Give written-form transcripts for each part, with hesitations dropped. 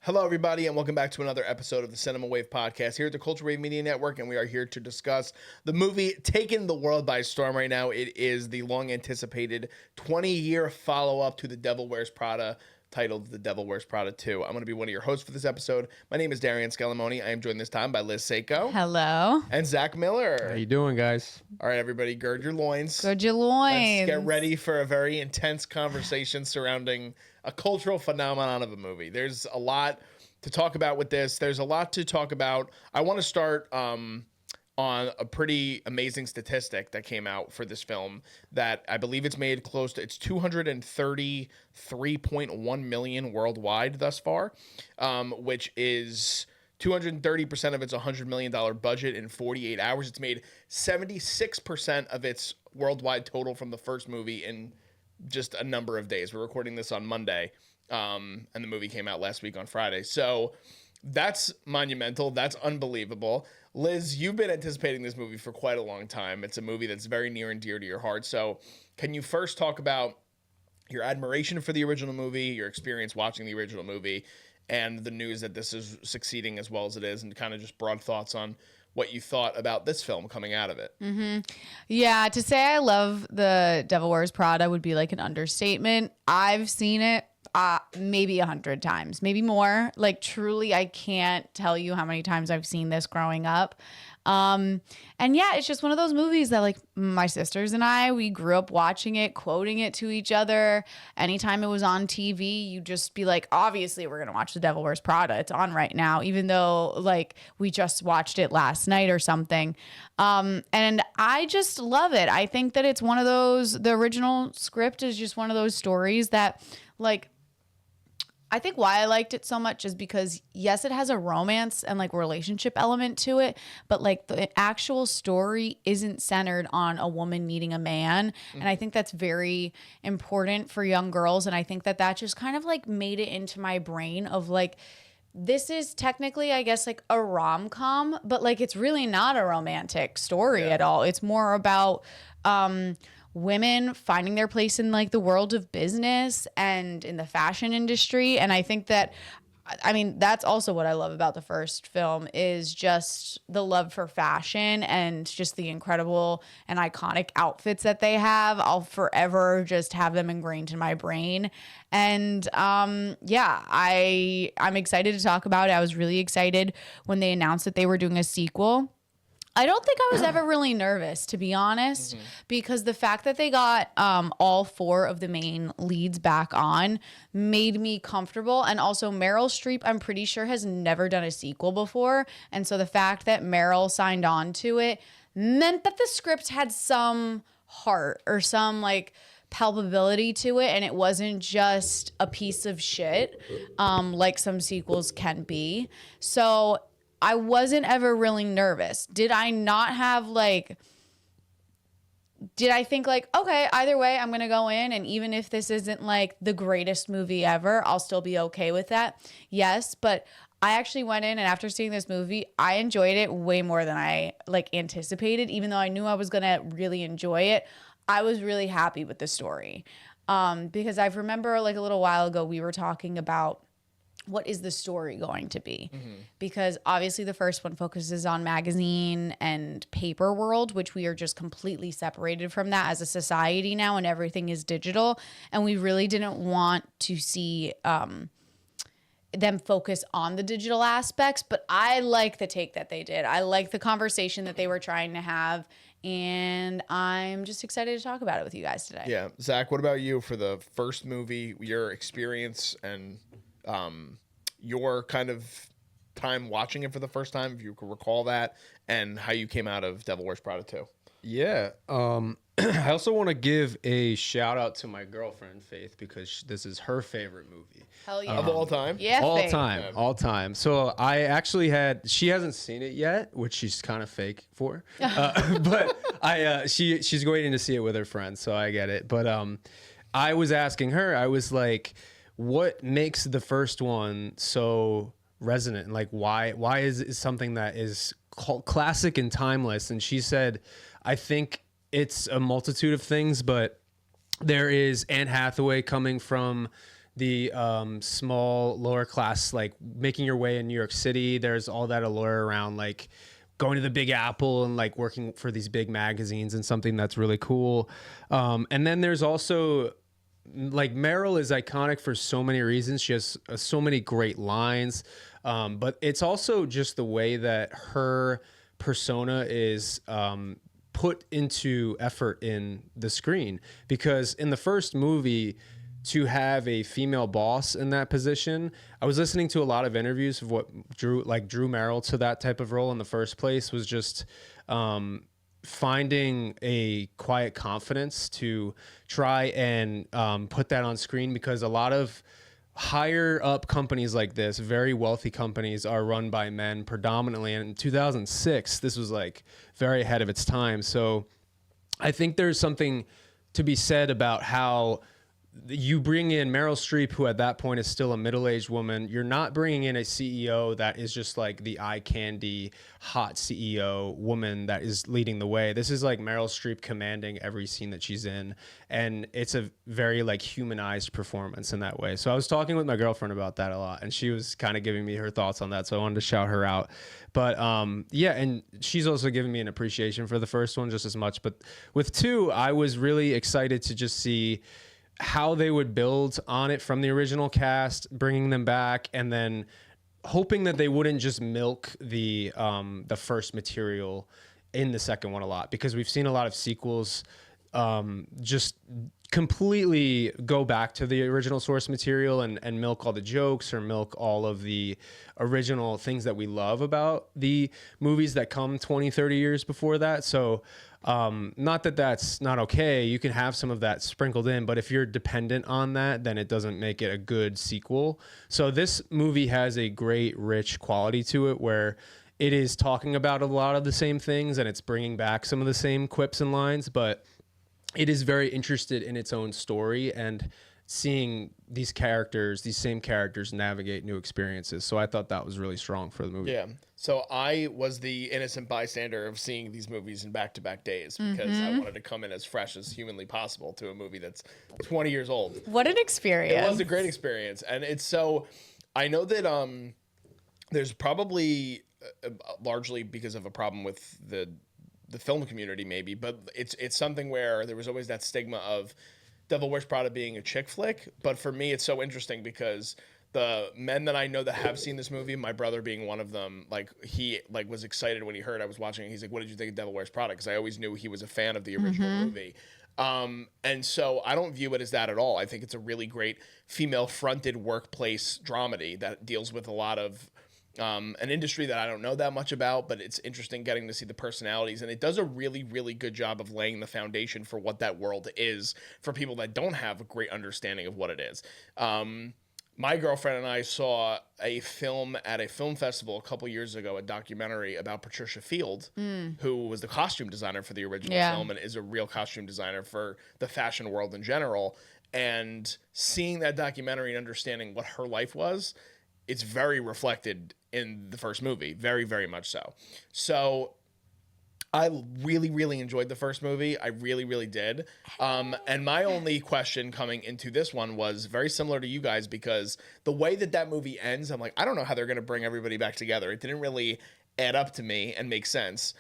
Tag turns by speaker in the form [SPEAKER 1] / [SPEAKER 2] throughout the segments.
[SPEAKER 1] Hello, everybody, and welcome back to another episode of the Cinema Wave podcast here at the Culture Wave Media Network, and we are here to discuss the movie taking the world by storm right now. It is the long-anticipated 20-year follow-up to The Devil Wears Prada, titled The Devil Wears Prada 2. I'm going to be one of your hosts for this episode. My name is Darian Zach. I am joined this time by Liz Seiko.
[SPEAKER 2] Hello.
[SPEAKER 1] And Zach Miller.
[SPEAKER 3] How you doing, guys?
[SPEAKER 1] All right, everybody, gird your loins.
[SPEAKER 2] Gird your loins.
[SPEAKER 1] Let's get ready for a very intense conversation surrounding a cultural phenomenon of a movie. There's a lot to talk about with this. There's a lot to talk about. I want to start on a pretty amazing statistic that came out for this film that I believe it's made close to, it's 233.1 million worldwide thus far, which is 230% of its $100 million budget in 48 hours. It's made 76% of its worldwide total from the first movie in just a number of days. We're recording this on Monday, and the movie came out last week on Friday. So that's monumental. That's unbelievable. Liz, you've been anticipating this movie for quite a long time. It's a movie that's very near and dear to your heart. So can you first talk about your admiration for the original movie, your experience watching the original movie, and the news that this is succeeding as well as it is, and kind of just broad thoughts on what you thought about this film coming out of it?
[SPEAKER 2] Mm-hmm. Yeah, to say I love The Devil Wears Prada would be like an understatement. I've seen it maybe 100 times, maybe more. Like, truly, I can't tell you how many times I've seen this growing up. And yeah, it's just one of those movies that, like, my sisters and I, we grew up watching it, quoting it to each other. Anytime it was on TV, you just be like, obviously we're going to watch The Devil Wears Prada. It's on right now, even though, like, we just watched it last night or something. And I just love it. I think that it's one of those, the original script is just one of those stories that, like, I think why I liked it so much is because, yes, it has a romance and like relationship element to it, but like the actual story isn't centered on a woman meeting a man. Mm-hmm. And I think that's very important for young girls. And I think that that just kind of like made it into my brain of like, this is technically, I guess, like a rom-com, but like it's really not a romantic story at all. It's more about women finding their place in like the world of business and in the fashion industry. And I think that, I mean, that's also what I love about the first film is just the love for fashion and just the incredible and iconic outfits that they have. I'll forever just have them ingrained in my brain. And yeah, I'm excited to talk about it. I was really excited when they announced that they were doing a sequel. I don't think I was ever really nervous, to be honest, because the fact that they got all four of the main leads back on made me comfortable. And also Meryl Streep, I'm pretty sure, has never done a sequel before. And so the fact that Meryl signed on to it meant that the script had some heart or some like palpability to it. And it wasn't just a piece of shit like some sequels can be. So I wasn't ever really nervous. Did I not have like, did I think like, okay, either way, I'm going to go in. And even if this isn't like the greatest movie ever, I'll still be okay with that. Yes. But I actually went in and after seeing this movie, I enjoyed it way more than I like anticipated. Even though I knew I was going to really enjoy it, I was really happy with the story. Because I remember like a little while ago, we were talking about what is the story going to be? Mm-hmm. Because obviously the first one focuses on magazine and paper world, which we are just completely separated from that as a society now, and everything is digital. And we really didn't want to see them focus on the digital aspects, but I like the take that they did. I like the conversation that they were trying to have, and I'm just excited to talk about it with you guys today.
[SPEAKER 1] Yeah. Zach, what about you for the first movie, your experience and your kind of time watching it for the first time, if you could recall that, and how you came out of Devil Wears Prada 2.
[SPEAKER 3] Yeah. I also want to give a shout out to my girlfriend, Faith, because this is her favorite movie.
[SPEAKER 2] Hell yeah.
[SPEAKER 1] Of all time?
[SPEAKER 2] Yeah,
[SPEAKER 3] all
[SPEAKER 2] Faith.
[SPEAKER 3] time.
[SPEAKER 1] Yeah.
[SPEAKER 3] All time. So I actually she hasn't seen it yet, which she's kind of fake for. But she's waiting to see it with her friends, so I get it. But I was asking her, I was like, what makes the first one so resonant? Like, why is it something that is classic and timeless? And she said, I think it's a multitude of things, but there is Anne Hathaway coming from the small lower class, like making your way in New York City. There's all that allure around like going to the Big Apple and like working for these big magazines and something that's really cool. And then there's also like Meryl is iconic for so many reasons. She has so many great lines, but it's also just the way that her persona is put into effort in the screen. Because in the first movie, to have a female boss in that position, I was listening to a lot of interviews of what drew Meryl to that type of role in the first place was just finding a quiet confidence to try and put that on screen, because a lot of higher up companies like this, very wealthy companies, are run by men predominantly. And in 2006, this was like very ahead of its time. So I think there's something to be said about how you bring in Meryl Streep, who at that point is still a middle-aged woman. You're not bringing in a CEO that is just like the eye candy, hot CEO woman that is leading the way. This is like Meryl Streep commanding every scene that she's in. And it's a very like humanized performance in that way. So I was talking with my girlfriend about that a lot, and she was kind of giving me her thoughts on that. So I wanted to shout her out. But yeah, and she's also given me an appreciation for the first one just as much. But with 2, I was really excited to just see how they would build on it from the original cast, bringing them back, and then hoping that they wouldn't just milk the first material in the second one a lot, because we've seen a lot of sequels just completely go back to the original source material and milk all the jokes or milk all of the original things that we love about the movies that come 20, 30 years before that. So not that that's not okay. You can have some of that sprinkled in, but if you're dependent on that, then it doesn't make it a good sequel. So this movie has a great, rich quality to it where it is talking about a lot of the same things and it's bringing back some of the same quips and lines, but it is very interested in its own story and seeing these same characters navigate new experiences. So I thought that was really strong for the movie.
[SPEAKER 1] Yeah. So I was the innocent bystander of seeing these movies in back-to-back days because I wanted to come in as fresh as humanly possible to a movie that's 20 years old.
[SPEAKER 2] What an experience.
[SPEAKER 1] It was a great experience. And it's so, I know that there's probably largely because of a problem with the film community maybe, but it's something where there was always that stigma of Devil Wears Prada being a chick flick. But for me, it's so interesting because the men that I know that have seen this movie, my brother being one of them, like he like was excited when he heard I was watching it. He's like, "What did you think of Devil Wears Prada?" Because I always knew he was a fan of the original movie. And so I don't view it as that at all. I think it's a really great female-fronted workplace dramedy that deals with a lot of an industry that I don't know that much about, but it's interesting getting to see the personalities, and it does a really, really good job of laying the foundation for what that world is for people that don't have a great understanding of what it is. My girlfriend and I saw a film at a film festival a couple years ago, a documentary about Patricia Field, who was the costume designer for the original film and is a real costume designer for the fashion world in general. And seeing that documentary and understanding what her life was, it's very reflected in the first movie, very, very much so. So I really, really enjoyed the first movie. I really, really did. And my only question coming into this one was very similar to you guys, because the way that movie ends, I'm like, I don't know how they're going to bring everybody back together. It didn't really add up to me and make sense.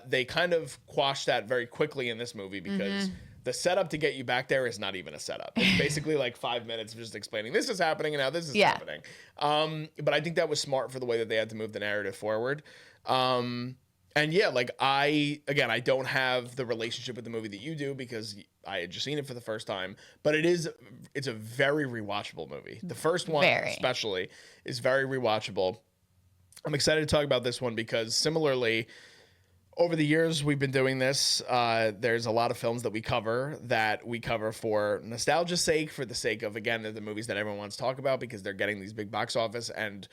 [SPEAKER 1] They kind of quashed that very quickly in this movie because the setup to get you back there is not even a setup. It's basically like 5 minutes of just explaining this is happening and now this is happening. But I think that was smart for the way that they had to move the narrative forward. And yeah, like I don't have the relationship with the movie that you do because I had just seen it for the first time, but it's a very rewatchable movie. The first one especially is very rewatchable. I'm excited to talk about this one because similarly, over the years we've been doing this, there's a lot of films that we cover for nostalgia's sake, for the sake of, again, the movies that everyone wants to talk about because they're getting these big box office, and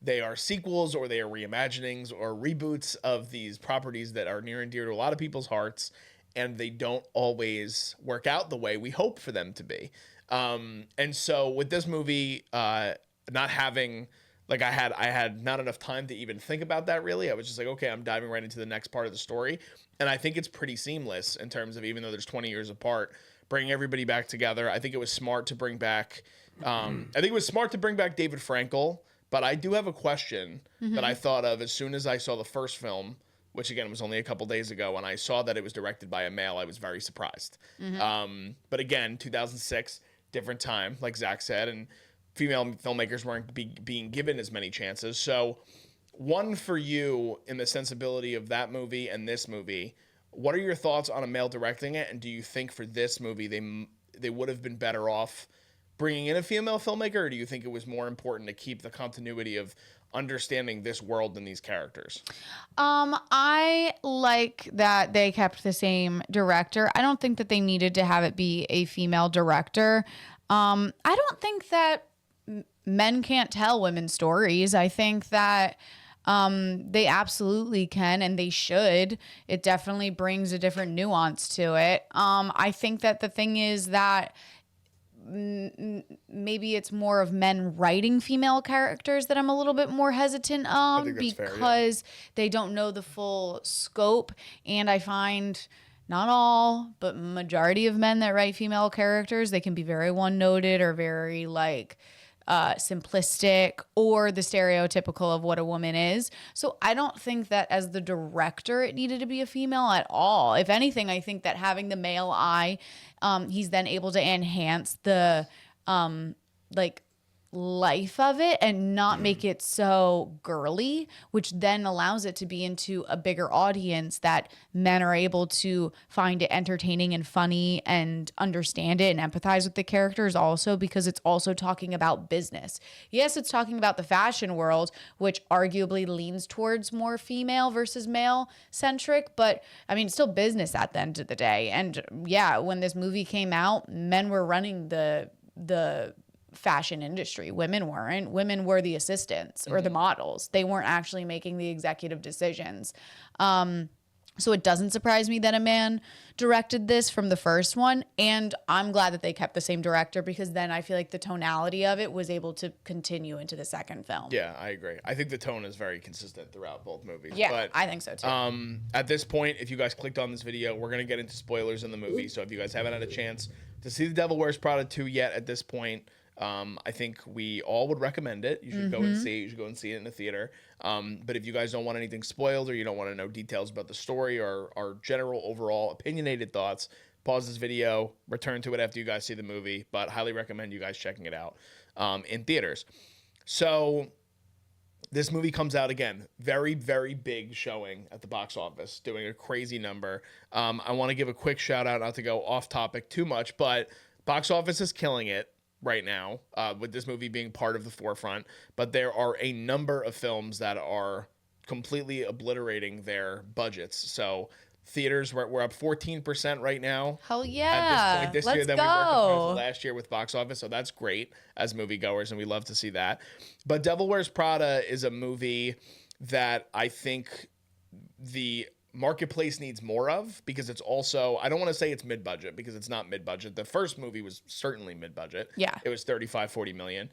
[SPEAKER 1] they are sequels or they are reimaginings or reboots of these properties that are near and dear to a lot of people's hearts, and they don't always work out the way we hope for them to be. And so with this movie, not having... Like I had not enough time to even think about that really. I was just like, okay, I'm diving right into the next part of the story. And I think it's pretty seamless in terms of, even though there's 20 years apart, bringing everybody back together. I think it was smart to bring back I think it was smart to bring back David Frankel, but I do have a question that I thought of as soon as I saw the first film, which again was only a couple days ago, and I saw that it was directed by a male. I was very surprised. But again, 2006, different time, like Zach said, and female filmmakers weren't being given as many chances. So one for you in the sensibility of that movie and this movie, what are your thoughts on a male directing it? And do you think for this movie, they would have been better off bringing in a female filmmaker, or do you think it was more important to keep the continuity of understanding this world and these characters?
[SPEAKER 2] I like that they kept the same director. I don't think that they needed to have it be a female director. I don't think that men can't tell women's stories. I think that they absolutely can, and they should. It definitely brings a different nuance to it. I think that the thing is that maybe it's more of men writing female characters that I'm a little bit more hesitant because they don't know the full scope. And I find not all, but majority of men that write female characters, they can be very one-noted or very like simplistic or the stereotypical of what a woman is. So I don't think that as the director it needed to be a female at all. If anything, I think that having the male eye, he's then able to enhance the like life of it and not make it so girly, which then allows it to be into a bigger audience that men are able to find it entertaining and funny and understand it and empathize with the characters also, because it's also talking about business. Yes, it's talking about the fashion world, which arguably leans towards more female versus male centric, but I mean, it's still business at the end of the day. And yeah, when this movie came out, men were running the fashion industry. Women weren't. Women were the assistants or the models. They weren't actually making the executive decisions. So it doesn't surprise me that a man directed this from the first one. And I'm glad that they kept the same director, because then I feel like the tonality of it was able to continue into the second film.
[SPEAKER 1] Yeah, I agree. I think the tone is very consistent throughout both movies.
[SPEAKER 2] Yeah,
[SPEAKER 1] but,
[SPEAKER 2] I think so too.
[SPEAKER 1] At this point, if you guys clicked on this video, we're going to get into spoilers in the movie. So if you guys haven't had a chance to see The Devil Wears Prada 2 yet at this point, I think we all would recommend it. You should go and see it. You should go and see it in the theater. But if you guys don't want anything spoiled, or you don't want to know details about the story or our general overall opinionated thoughts, pause this video, return to it after you guys see the movie. But highly recommend you guys checking it out in theaters. So this movie comes out again, very, very big showing at the box office, doing a crazy number. I want to give a quick shout out, not to go off topic too much, but box office is killing it right now, with this movie being part of the forefront. But there are a number of films that are completely obliterating their budgets. So theaters, we're up 14% right now.
[SPEAKER 2] Hell yeah.
[SPEAKER 1] At this point this
[SPEAKER 2] Let's
[SPEAKER 1] year than
[SPEAKER 2] go.
[SPEAKER 1] we were compared to last year with box office. So that's great as moviegoers, and we love to see that. But Devil Wears Prada is a movie that I think the marketplace needs more of, because it's also, I don't want to say it's mid-budget, because it's not mid-budget. The first movie was certainly mid-budget.
[SPEAKER 2] Yeah.
[SPEAKER 1] It was 35-40 million.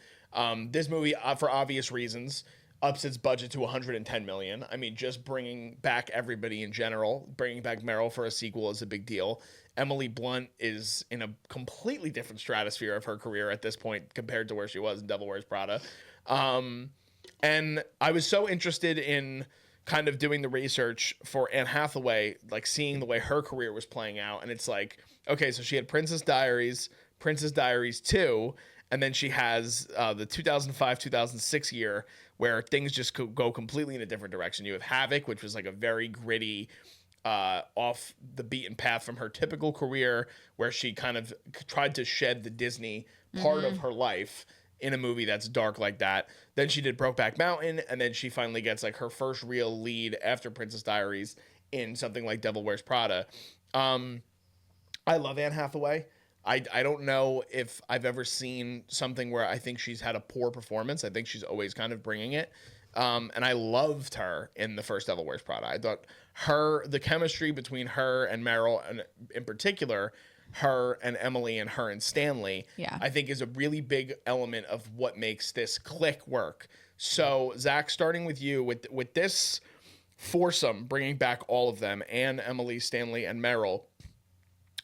[SPEAKER 1] This movie, for obvious reasons, ups its budget to 110 million. I mean, just bringing back everybody in general, bringing back Meryl for a sequel is a big deal. Emily Blunt is in a completely different stratosphere of her career at this point compared to where she was in Devil Wears Prada. And I was so interested in kind of doing the research for Anne Hathaway, like seeing the way her career was playing out. And it's like, okay, so she had Princess Diaries 2, and then she has the 2005-2006 year where things just go completely in a different direction. You have Havoc, which was like a very gritty, off the beaten path from her typical career, where she kind of tried to shed the Disney part of her life in a movie that's dark like that. Then she did Brokeback Mountain, and then she finally gets like her first real lead after Princess Diaries in something like Devil Wears Prada. I love Anne Hathaway. I don't know if I've ever seen something where I think she's had a poor performance. I think she's always kind of bringing it. And I loved her in the first Devil Wears Prada. I thought the chemistry between her and Meryl, and in particular, her and Emily and her and Stanley,
[SPEAKER 2] yeah,
[SPEAKER 1] I think is a really big element of what makes this click work. So Zach, starting with you, with this foursome, bringing back all of them, Anne, Emily, Stanley, and Meryl,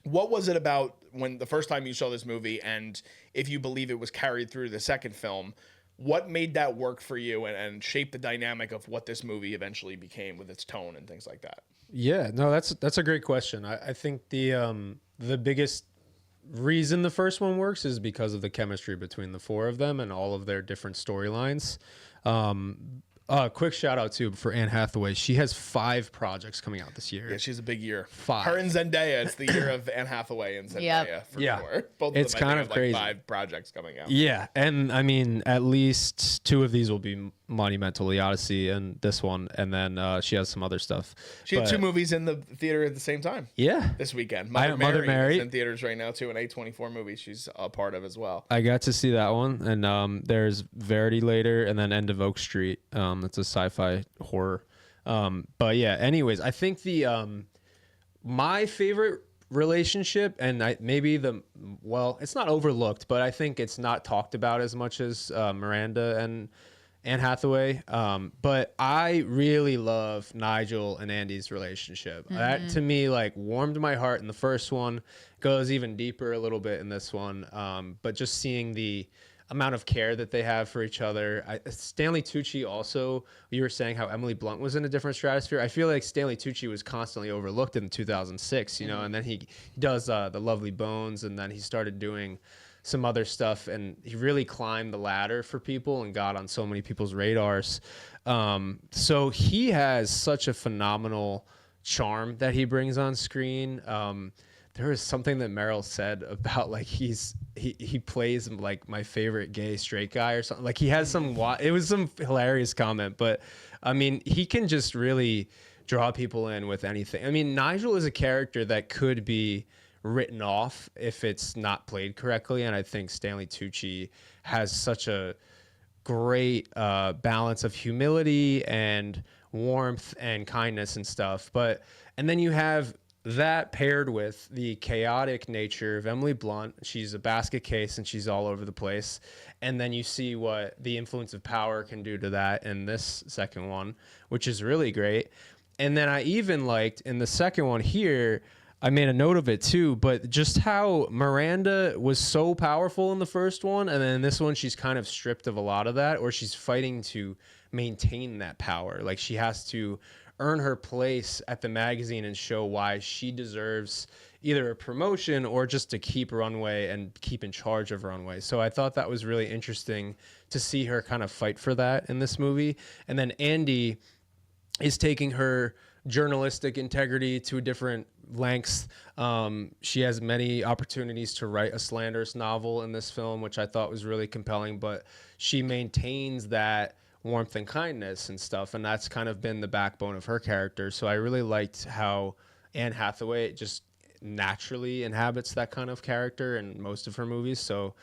[SPEAKER 1] What was it about when the first time you saw this movie, and if you believe it was carried through the second film, what made that work for you and shape the dynamic of what this movie eventually became with its tone and things like that?
[SPEAKER 3] Yeah, no, that's a great question. I think the biggest reason the first one works is because of the chemistry between the four of them and all of their different storylines. Quick shout out too for Anne Hathaway. She has 5 projects coming out this year.
[SPEAKER 1] Yeah, she's a big year.
[SPEAKER 3] 5.
[SPEAKER 1] Her and Zendaya. It's the year of Anne Hathaway and Zendaya.
[SPEAKER 2] Yep.
[SPEAKER 1] For
[SPEAKER 3] Yeah.
[SPEAKER 1] sure. Both
[SPEAKER 3] It's
[SPEAKER 1] of them, I
[SPEAKER 3] kind
[SPEAKER 1] think,
[SPEAKER 3] of
[SPEAKER 1] have,
[SPEAKER 3] crazy.
[SPEAKER 1] 5 projects coming out.
[SPEAKER 3] Yeah, and I mean, at least 2 of these will be monumental, The Odyssey and this one, and then she has some other stuff.
[SPEAKER 1] She had
[SPEAKER 3] But,
[SPEAKER 1] 2 movies in the theater at the same time
[SPEAKER 3] Yeah,
[SPEAKER 1] this weekend.
[SPEAKER 3] Mother
[SPEAKER 1] Mother
[SPEAKER 3] Mary.
[SPEAKER 1] is in theaters right now too, an A24 movie she's a part of as well.
[SPEAKER 3] I got to see that one, and there's Verity later, and then End of Oak Street. It's a sci-fi horror. But yeah, anyways, I think my favorite relationship, and it's not overlooked, but I think it's not talked about as much as Miranda and Anne Hathaway. But I really love Nigel and Andy's relationship. That to me like warmed my heart in the first one, goes even deeper a little bit in this one. But just seeing the amount of care that they have for each other. Stanley Tucci also, you were saying how Emily Blunt was in a different stratosphere. I feel like Stanley Tucci was constantly overlooked in 2006, you know, and then he does The Lovely Bones, and then he started doing some other stuff, and he really climbed the ladder for people and got on so many people's radars. So he has such a phenomenal charm that he brings on screen. There was something that Meryl said about like he plays like my favorite gay straight guy or something. Like he has it was some hilarious comment, but I mean, he can just really draw people in with anything. I mean, Nigel is a character that could be written off if it's not played correctly, and I think Stanley Tucci has such a great balance of humility and warmth and kindness and stuff. And then you have that paired with the chaotic nature of Emily Blunt. She's a basket case and she's all over the place. And then you see what the influence of power can do to that in this second one, which is really great. And then I even liked in the second one here, I made a note of it too, but just how Miranda was so powerful in the first one, and then in this one she's kind of stripped of a lot of that, or she's fighting to maintain that power. Like she has to earn her place at the magazine and show why she deserves either a promotion or just to keep Runway and keep in charge of Runway. So I thought that was really interesting to see her kind of fight for that in this movie. And then Andy is taking her journalistic integrity to a different lengths. She has many opportunities to write a slanderous novel in this film, which I thought was really compelling, but she maintains that warmth and kindness and stuff, and that's kind of been the backbone of her character. So I really liked how Anne Hathaway just naturally inhabits that kind of character in most of her movies. So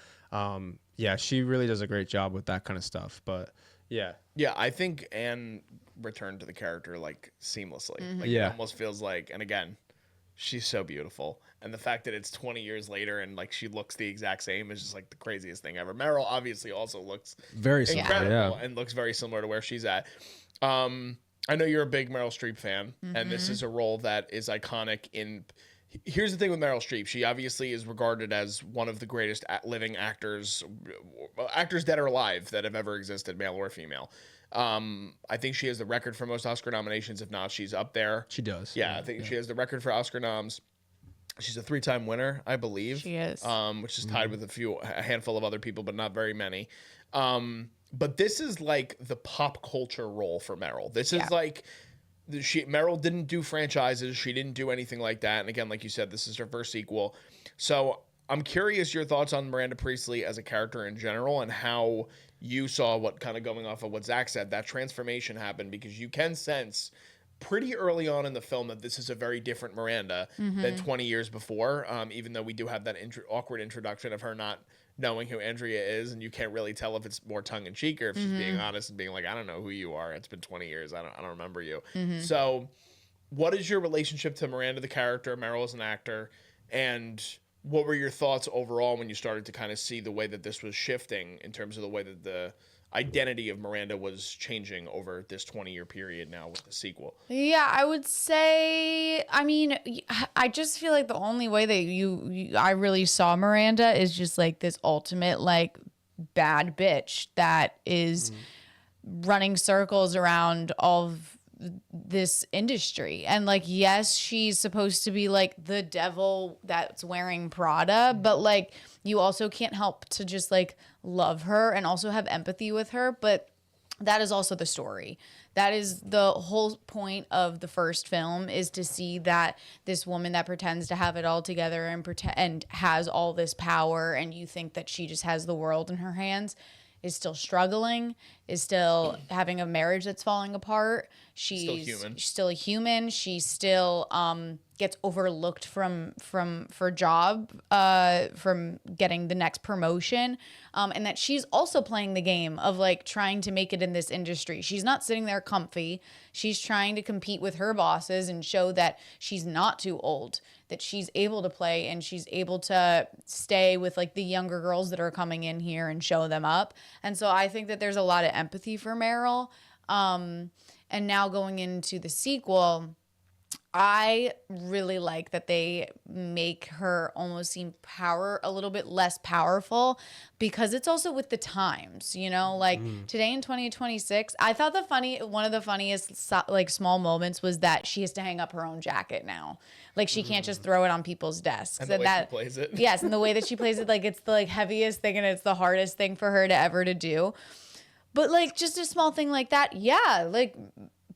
[SPEAKER 3] yeah, she really does a great job with that kind of stuff. But yeah,
[SPEAKER 1] I think Anne returned to the character like seamlessly. Like
[SPEAKER 3] Yeah.
[SPEAKER 1] it almost feels like, and again, she's so beautiful, and the fact that it's 20 years later and like she looks the exact same is just like the craziest thing ever. Meryl obviously also looks
[SPEAKER 3] very similar.
[SPEAKER 1] incredible
[SPEAKER 3] Yeah.
[SPEAKER 1] and looks very similar to where she's at. I know you're a big Meryl Streep fan, and this is a role that is iconic in. Here's the thing with Meryl Streep. She obviously is regarded as one of the greatest living actors dead or alive that have ever existed, male or female. I think she has the record for most Oscar nominations. If not, she's up there.
[SPEAKER 3] She does.
[SPEAKER 1] Yeah, I think she has the record for Oscar noms. She's a 3-time winner, I believe.
[SPEAKER 2] She is.
[SPEAKER 1] Which is tied with a handful of other people, but not very many. But this is like the pop culture role for Meryl. This is like Meryl didn't do franchises. She didn't do anything like that. And again, like you said, this is her first sequel. So I'm curious your thoughts on Miranda Priestley as a character in general and how you saw what kind of going off of what Zach said, that transformation happened, because you can sense pretty early on in the film that this is a very different Miranda than 20 years before, even though we do have that awkward introduction of her not knowing who Andrea is, and you can't really tell if it's more tongue-in-cheek or if she's being honest and being like, I don't know who you are. It's been 20 years. I don't remember you. So what is your relationship to Miranda, the character, Meryl as an actor, and what were your thoughts overall when you started to kind of see the way that this was shifting in terms of the way that the identity of Miranda was changing over this 20-year period now with the sequel.
[SPEAKER 2] Yeah, I would say, I mean, I just feel like the only way that I really saw Miranda is just like this ultimate like bad bitch that is running circles around all of this industry. And like, yes, she's supposed to be like the devil that's wearing Prada, but like you also can't help to just like love her and also have empathy with her. But that is also the story. That is the whole point of the first film, is to see that this woman that pretends to have it all together and has all this power, and you think that she just has the world in her hands, is still struggling, is still having a marriage that's falling apart. She's still a human. She still gets overlooked from getting the next promotion, and that she's also playing the game of like trying to make it in this industry. She's not sitting there comfy. She's trying to compete with her bosses and show that she's not too old, that she's able to play and she's able to stay with like the younger girls that are coming in here and show them up. And so I think that there's a lot of empathy for Meryl. And now going into the sequel, I really like that they make her almost seem a little bit less powerful, because it's also with the times, you know, like today in 2026, I thought one of the funniest like small moments was that she has to hang up her own jacket now. Like she can't just throw it on people's desks.
[SPEAKER 1] And the way she plays it. Yes,
[SPEAKER 2] and the way that she plays it, like it's the like heaviest thing and it's the hardest thing for her to ever to do. But like just a small thing like that, yeah, like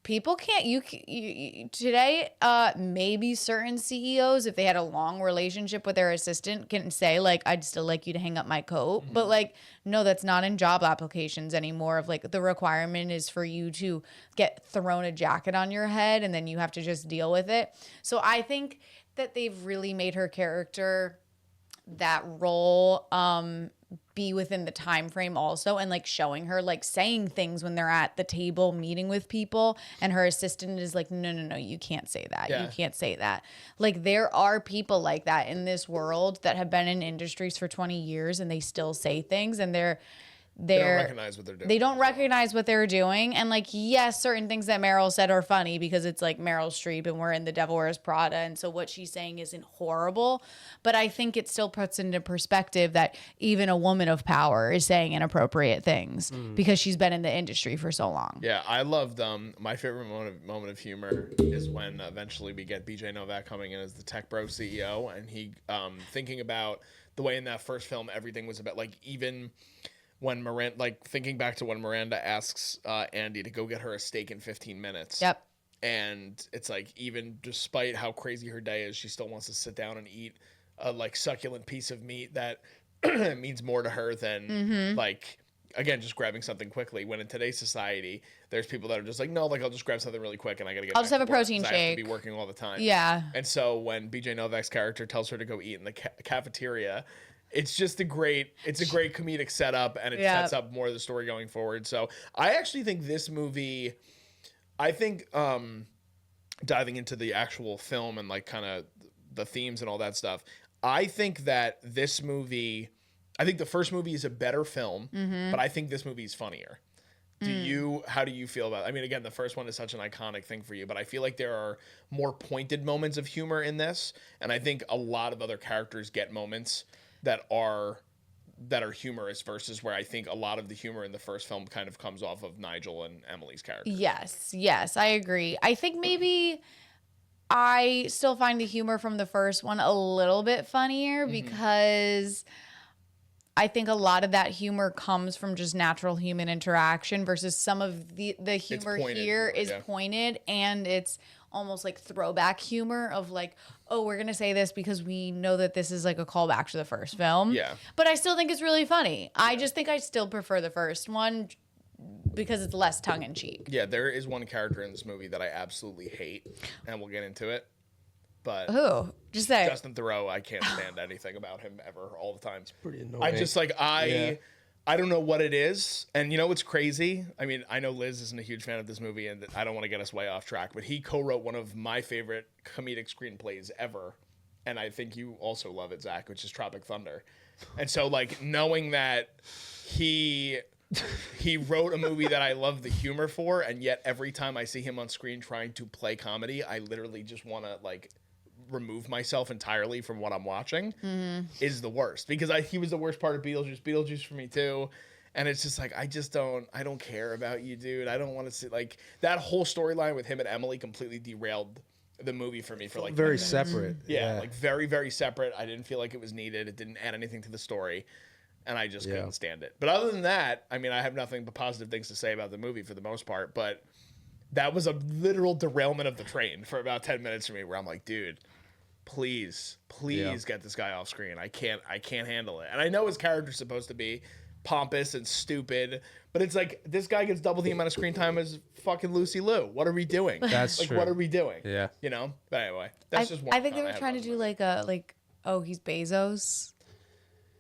[SPEAKER 2] people can't, you today, maybe certain CEOs, if they had a long relationship with their assistant, can say like, I'd still like you to hang up my coat. But like, no, that's not in job applications anymore. Of like the requirement is for you to get thrown a jacket on your head and then you have to just deal with it. So I think that they've really made her character, that role, be within the time frame also, and like showing her like saying things when they're at the table meeting with people and her assistant is like, no, you can't say that. You can't say that. Like there are people like that in this world that have been in industries for 20 years and they still say things, and they don't recognize what they're doing. They don't recognize what they're doing. And like, yes, certain things that Meryl said are funny because it's like Meryl Streep and we're in The Devil Wears Prada. And so what she's saying isn't horrible, but I think it still puts into perspective that even a woman of power is saying inappropriate things because she's been in the industry for so long.
[SPEAKER 1] Yeah, I loved my favorite moment of humor is when eventually we get BJ Novak coming in as the Tech Bro CEO, and he thinking about the way in that first film everything was about, like, even when Miranda, like thinking back to when Miranda asks Andy to go get her a steak in 15 minutes.
[SPEAKER 2] Yep.
[SPEAKER 1] And it's like, even despite how crazy her day is, she still wants to sit down and eat a like succulent piece of meat that means more to her than like, again, just grabbing something quickly. When in today's society, there's people that are just like, no, like I'll just grab something really quick and I gotta get.
[SPEAKER 2] I'll just have a protein shake. I have
[SPEAKER 1] to be working all the time.
[SPEAKER 2] Yeah.
[SPEAKER 1] And so when BJ Novak's character tells her to go eat in the cafeteria, it's just a great comedic setup, and it sets up more of the story going forward. So I actually think this movie, diving into the actual film and like kind of the themes and all that stuff, I think that this movie, I think the first movie is a better film, but I think this movie is funnier. How do you feel about it? I mean, again, the first one is such an iconic thing for you, but I feel like there are more pointed moments of humor in this, and I think a lot of other characters get moments that are humorous, versus where I think a lot of the humor in the first film kind of comes off of Nigel and Emily's character.
[SPEAKER 2] Yes, I agree. I think maybe I still find the humor from the first one a little bit funnier because I think a lot of that humor comes from just natural human interaction, versus some of the humor here is pointed, and it's almost like throwback humor of like, oh, we're going to say this because we know that this is like a callback to the first film. Yeah. But I still think it's really funny. I just think I still prefer the first one because it's less tongue in cheek.
[SPEAKER 1] Yeah, there is one character in this movie that I absolutely hate, and we'll get into it. But
[SPEAKER 2] who? Just say
[SPEAKER 1] Justin Theroux. I can't stand anything about him ever, all the time. It's
[SPEAKER 3] pretty annoying.
[SPEAKER 1] I just like I don't know what it is. And you know what's crazy? I mean, I know Liz isn't a huge fan of this movie, and I don't want to get us way off track, but he co-wrote one of my favorite comedic screenplays ever. And I think you also love it, Zach, which is Tropic Thunder. And so, like, knowing that he He wrote a movie that I love the humor for, and yet every time I see him on screen trying to play comedy, I literally just want to like remove myself entirely from what I'm watching. Is the worst because he was the worst part of Beetlejuice. Beetlejuice for me too. And it's just like, I don't care about you, dude. I don't want to see like that whole storyline with him and Emily completely derailed the movie for me for like
[SPEAKER 3] Very separate.
[SPEAKER 1] yeah, like very, very separate. I didn't feel like it was needed. It didn't add anything to the story. And I just couldn't stand it. But other than that, I mean, I have nothing but positive things to say about the movie for the most part. But that was a literal derailment of the train for about 10 minutes for me where I'm like, dude, please get this guy off screen. I can't handle it. And I know his character's supposed to be pompous and stupid, but it's like this guy gets double the amount of screen time as fucking Lucy Liu. What are we doing?
[SPEAKER 3] That's
[SPEAKER 1] like,
[SPEAKER 3] true.
[SPEAKER 1] what are we doing?
[SPEAKER 3] Yeah.
[SPEAKER 1] You know? But anyway, that's just one.
[SPEAKER 2] I think they were trying to do oh, he's Bezos.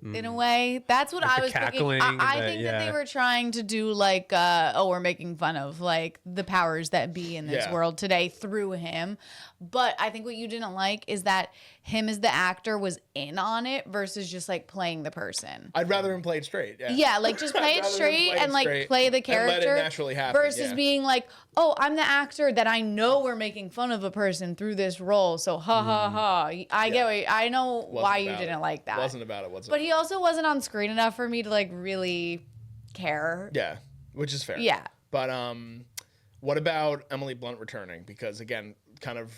[SPEAKER 2] In a way, that's what
[SPEAKER 3] Like
[SPEAKER 2] I
[SPEAKER 3] the
[SPEAKER 2] was thinking.
[SPEAKER 3] cackling
[SPEAKER 2] I
[SPEAKER 3] and
[SPEAKER 2] think
[SPEAKER 3] the-
[SPEAKER 2] that they
[SPEAKER 3] yeah.
[SPEAKER 2] were trying to do like, oh, we're making fun of like the powers that be in this
[SPEAKER 1] Yeah.
[SPEAKER 2] world today through him. But I think what you didn't like is that him as the actor was in on it versus just like playing the person.
[SPEAKER 1] I'd rather him play it straight. Yeah.
[SPEAKER 2] Yeah, like just play
[SPEAKER 1] I'd
[SPEAKER 2] it
[SPEAKER 1] rather him
[SPEAKER 2] straight
[SPEAKER 1] play it
[SPEAKER 2] and like
[SPEAKER 1] straight
[SPEAKER 2] play the
[SPEAKER 1] and let it
[SPEAKER 2] character
[SPEAKER 1] naturally happen,
[SPEAKER 2] versus
[SPEAKER 1] yeah.
[SPEAKER 2] being like, oh, I'm the actor that I know we're making fun of a person through this role. So ha ha ha. I know why you didn't like that.
[SPEAKER 1] Wasn't about it whatsoever.
[SPEAKER 2] But he also wasn't on screen enough for me to like really care.
[SPEAKER 1] Yeah, which is fair.
[SPEAKER 2] Yeah.
[SPEAKER 1] But what about Emily Blunt returning? Because again, kind of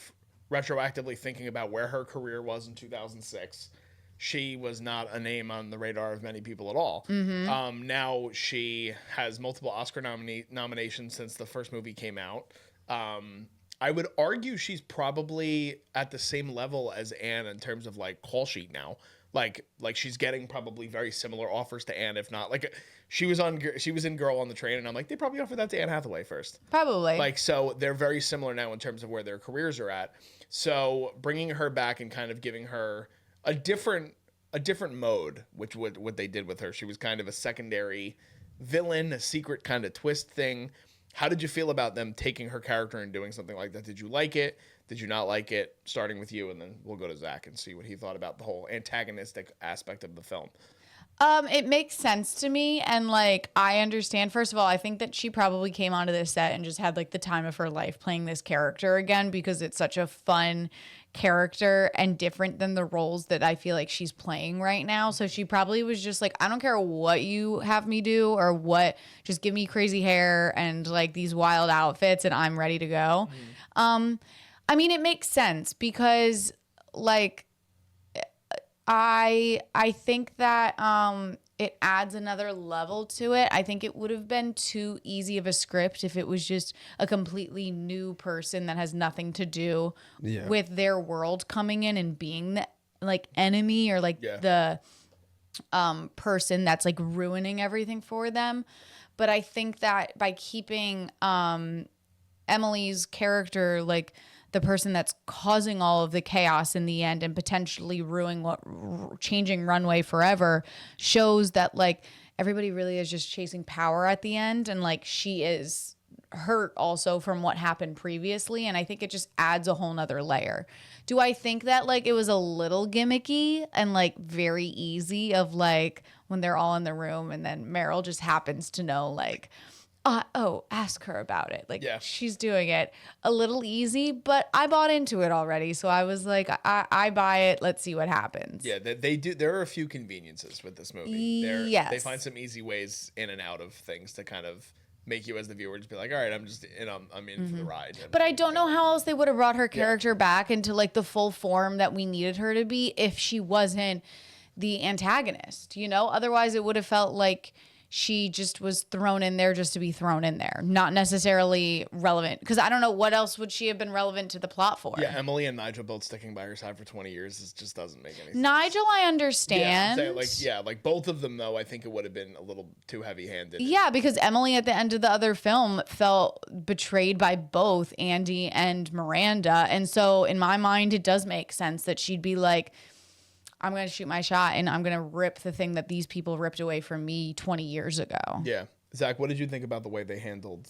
[SPEAKER 1] retroactively thinking about where her career was in 2006, she was not a name on the radar of many people at all. Now she has multiple Oscar nominations since the first movie came out. I would argue she's probably at the same level as Anne in terms of like call sheet now. Like she's getting probably very similar offers to Anne, if not like she was in Girl on the Train, and I'm like they probably offered that to Anne Hathaway first.
[SPEAKER 2] Probably.
[SPEAKER 1] Like so they're very similar now in terms of where their careers are at. So bringing her back and kind of giving her a different mode, which what they did with her. She was kind of a secondary villain, a secret kind of twist thing. How did you feel about them taking her character and doing something like that? Did you like it? Did you not like it? Starting with you, and then we'll go to Zach and see what he thought about the whole antagonistic aspect of the film.
[SPEAKER 2] It makes sense to me, and like I understand. First of all, I think that she probably came onto this set and just had like the time of her life playing this character again because it's such a fun character and different than the roles that I feel like she's playing right now. So she probably was just like, I don't care what you have me do or what, just give me crazy hair and like these wild outfits and I'm ready to go. I mean, it makes sense because like I think that it adds another level to it. I think it would have been too easy of a script if it was just a completely new person that has nothing to do with their world coming in and being the like enemy or like the person that's like ruining everything for them. But I think that by keeping Emily's character like the person that's causing all of the chaos in the end and potentially changing runway forever shows that like everybody really is just chasing power at the end, and like she is hurt also from what happened previously, and I think it just adds a whole nother layer. Do I think that like it was a little gimmicky and like very easy of like when they're all in the room and then Meryl just happens to know like ask her about it. Like she's doing it a little easy, but I bought into it already. So I was like, I buy it. Let's see what happens.
[SPEAKER 1] Yeah, they do. There are a few conveniences with this movie.
[SPEAKER 2] Yes.
[SPEAKER 1] They find some easy ways in and out of things to kind of make you as the viewer just be like, all right, I'm in for the ride.
[SPEAKER 2] But I don't know how else they would have brought her character back into like the full form that we needed her to be if she wasn't the antagonist, you know? Otherwise it would have felt like she just was thrown in there just to be thrown in there, not necessarily relevant. Because I don't know what else would she have been relevant to the plot for.
[SPEAKER 1] Yeah, Emily and Nigel both sticking by her side for 20 years just doesn't make any sense.
[SPEAKER 2] Nigel, I understand.
[SPEAKER 1] Like both of them though, I think it would have been a little too heavy-handed.
[SPEAKER 2] Yeah, because Emily at the end of the other film felt betrayed by both Andy and Miranda, and so in my mind, it does make sense that she'd be like, I'm going to shoot my shot and I'm going to rip the thing that these people ripped away from me 20 years ago.
[SPEAKER 1] Yeah. Zach, what did you think about the way they handled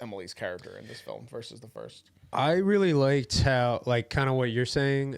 [SPEAKER 1] Emily's character in this film versus the first?
[SPEAKER 3] I really liked how, like, kind of what you're saying,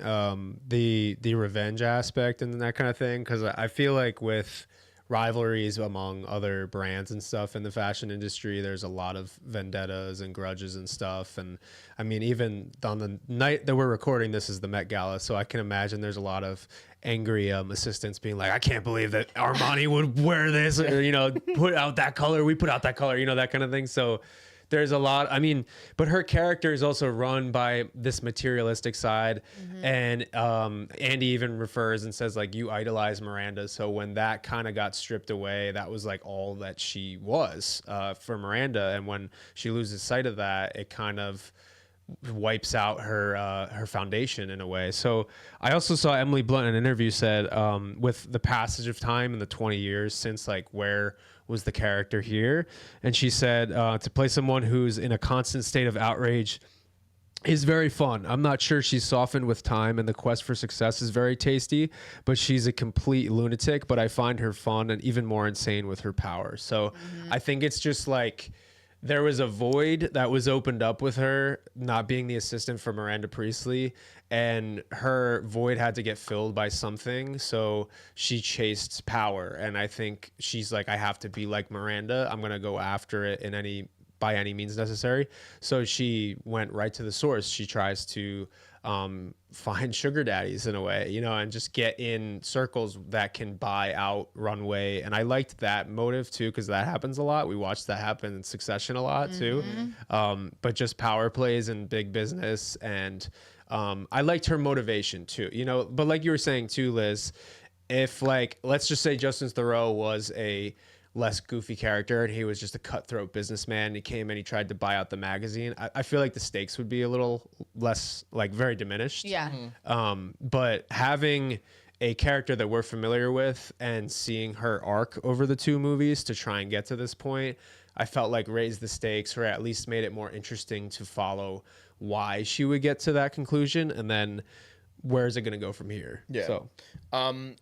[SPEAKER 3] the revenge aspect and that kind of thing, because I feel like with rivalries among other brands and stuff in the fashion industry. There's a lot of vendettas and grudges and stuff. And I mean, even on the night that we're recording, this is the Met Gala. So I can imagine there's a lot of angry assistants being like, I can't believe that Armani would wear this, or, you know, put out that color. We put out that color, you know, that kind of thing. So there's a lot. I mean, but her character is also run by this materialistic side. And Andy even refers and says, like, you idolize Miranda. So when that kind of got stripped away, that was like all that she was for Miranda. And when she loses sight of that, it kind of wipes out her foundation in a way. So I also saw Emily Blunt in an interview said, with the passage of time in the 20 years since, like, where was the character here? And she said, to play someone who's in a constant state of outrage is very fun. I'm not sure she's softened with time, and the quest for success is very tasty, but she's a complete lunatic, but I find her fun and even more insane with her power. So I think it's just like, there was a void that was opened up with her not being the assistant for Miranda Priestley, and her void had to get filled by something. So she chased power. And I think she's like, I have to be like Miranda. I'm going to go after it by any means necessary. So she went right to the source. She tries to find sugar daddies in a way, you know, and just get in circles that can buy out runway. And I liked that motive too, because that happens a lot. We watched that happen in Succession a lot too. But just power plays and big business. And I liked her motivation too, you know, but like you were saying too, Liz, if, like, let's just say Justin Theroux was a less goofy character and he was just a cutthroat businessman, he came and he tried to buy out the magazine, I feel like the stakes would be a little less, like, very diminished.
[SPEAKER 2] Yeah.
[SPEAKER 3] But having a character that we're familiar with and seeing her arc over the two movies to try and get to this point, I felt like raised the stakes, or at least made it more interesting to follow why she would get to that conclusion, and then where is it going to go from here?
[SPEAKER 1] Yeah.
[SPEAKER 3] So,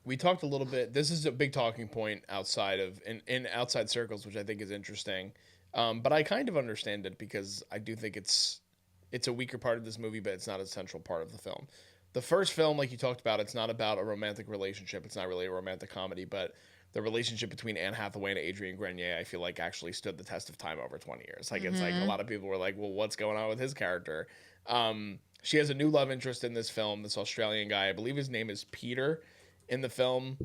[SPEAKER 1] we talked a little bit. This is a big talking point outside of in outside circles, which I think is interesting. But I kind of understand it, because I do think it's a weaker part of this movie, but it's not a central part of the film. The first film, like you talked about, it's not about a romantic relationship. It's not really a romantic comedy, but the relationship between Anne Hathaway and Adrian Grenier, I feel like, actually stood the test of time over 20 years. Like, it's like a lot of people were like, well, what's going on with his character? She has a new love interest in this film, this Australian guy. I believe his name is Peter in the film.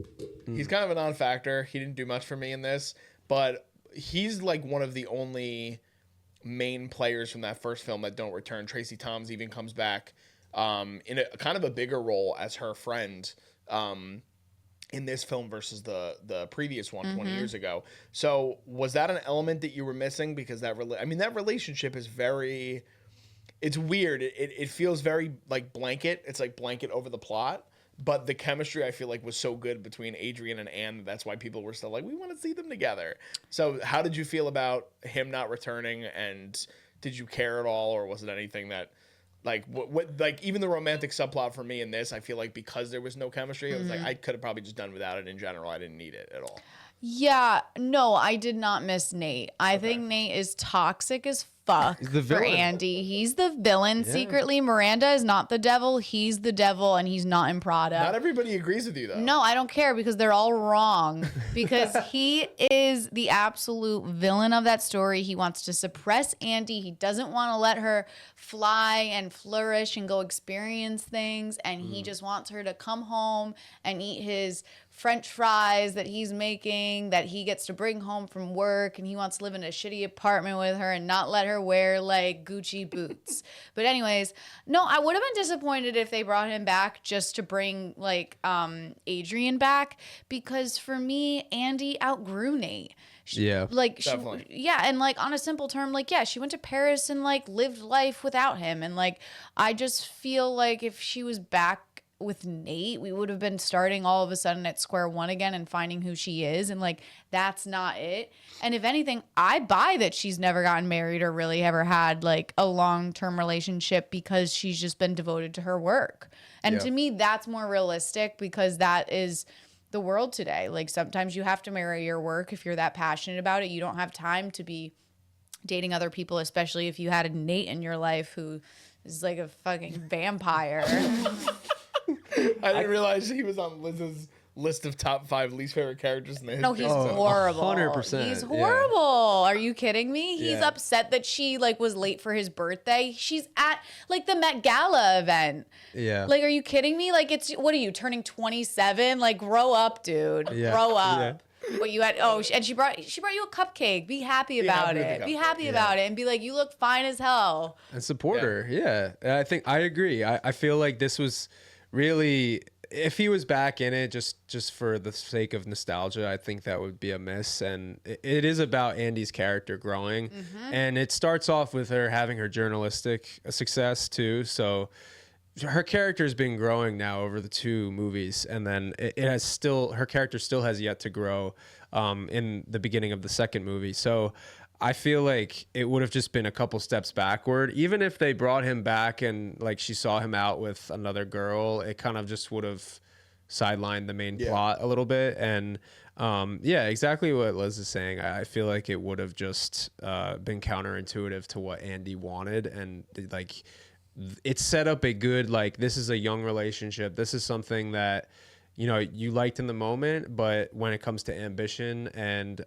[SPEAKER 1] He's kind of a non-factor. He didn't do much for me in this, but he's like one of the only main players from that first film that don't return. Tracy Toms even comes back in a kind of a bigger role as her friend in this film versus the previous one 20 years ago. So was that an element that you were missing? Because that relationship is very... It's weird. It feels very like blanket. It's like blanket over the plot. But the chemistry, I feel like, was so good between Adrian and Anne. That's why people were still like, we want to see them together. So how did you feel about him not returning? And did you care at all? Or was it anything that, like, what like, even the romantic subplot for me in this, I feel like because there was no chemistry, it was like, I could have probably just done without it in general. I didn't need it at all.
[SPEAKER 2] Yeah, no, I did not miss Nate. I think Nate is toxic as fuck
[SPEAKER 3] He's the
[SPEAKER 2] for
[SPEAKER 3] villain.
[SPEAKER 2] Andy. He's the villain.
[SPEAKER 3] Yeah.
[SPEAKER 2] Secretly, Miranda is not the devil. He's the devil, and he's not in Prada.
[SPEAKER 1] Not everybody agrees with you, though.
[SPEAKER 2] No, I don't care, because they're all wrong. Because he is the absolute villain of that story. He wants to suppress Andy. He doesn't want to let her fly and flourish and go experience things. And he just wants her to come home and eat his French fries that he's making, that he gets to bring home from work. And he wants to live in a shitty apartment with her and not let her wear, like, Gucci boots. But anyways, no, I would have been disappointed if they brought him back just to bring, like, Adrian back, because for me, Andy outgrew Nate.
[SPEAKER 3] Yeah.
[SPEAKER 2] Like,
[SPEAKER 1] Definitely.
[SPEAKER 2] yeah, and, like, on a simple term, like, yeah, she went to Paris and, like, lived life without him. And, like, I just feel like if she was back with Nate, we would have been starting all of a sudden at square one again and finding who she is. And, like, that's not it. And if anything, I buy that she's never gotten married or really ever had, like, a long-term relationship, because she's just been devoted to her work. And to me, that's more realistic, because that is the world today. Like, sometimes you have to marry your work if you're that passionate about it. You don't have time to be dating other people, especially if you had a Nate in your life who is like a fucking vampire.
[SPEAKER 1] I didn't realize he was on Liz's list of top 5 least favorite characters in the
[SPEAKER 2] No,
[SPEAKER 1] history.
[SPEAKER 2] he's horrible.
[SPEAKER 3] 100%,
[SPEAKER 2] He's
[SPEAKER 3] yeah.
[SPEAKER 2] horrible. Are you kidding me? He's
[SPEAKER 3] Yeah.
[SPEAKER 2] upset that she like was late for his birthday. She's at like the Met Gala event.
[SPEAKER 3] Yeah.
[SPEAKER 2] Like, are you kidding me? Like, it's what are you turning 27? Like, grow up, dude.
[SPEAKER 3] Yeah.
[SPEAKER 2] Grow up.
[SPEAKER 3] Yeah.
[SPEAKER 2] What you had? Oh, and she brought you a cupcake. Be happy about
[SPEAKER 1] happy with
[SPEAKER 2] it.
[SPEAKER 1] the
[SPEAKER 2] Be
[SPEAKER 1] cupcake.
[SPEAKER 2] happy about it, and be like, you look fine as hell.
[SPEAKER 3] And support her. Yeah. And I think I agree. I feel like this was really, if he was back in it just for the sake of nostalgia, I think that would be a miss. And it is about Andy's character growing. And it starts off with her having her journalistic success too. So her character's been growing now over the 2 movies, and then her character still has yet to grow in the beginning of the second movie. So I feel like it would have just been a couple steps backward. Even if they brought him back and like she saw him out with another girl, it kind of just would have sidelined the main plot a little bit. And exactly what Liz is saying. I feel like it would have just been counterintuitive to what Andy wanted, and like it set up a good, like, this is a young relationship. This is something that, you know, you liked in the moment, but when it comes to ambition and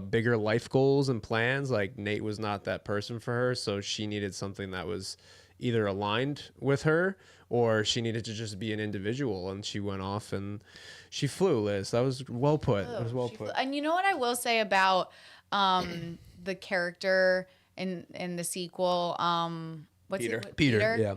[SPEAKER 3] bigger life goals and plans, like Nate was not that person for her. So she needed something that was either aligned with her or she needed to just be an individual. And she went off and she flew, Liz. That was well put. It was well put.
[SPEAKER 2] And you know what I will say about the character in the sequel? What's
[SPEAKER 1] Peter.
[SPEAKER 2] it?
[SPEAKER 3] Peter, yeah.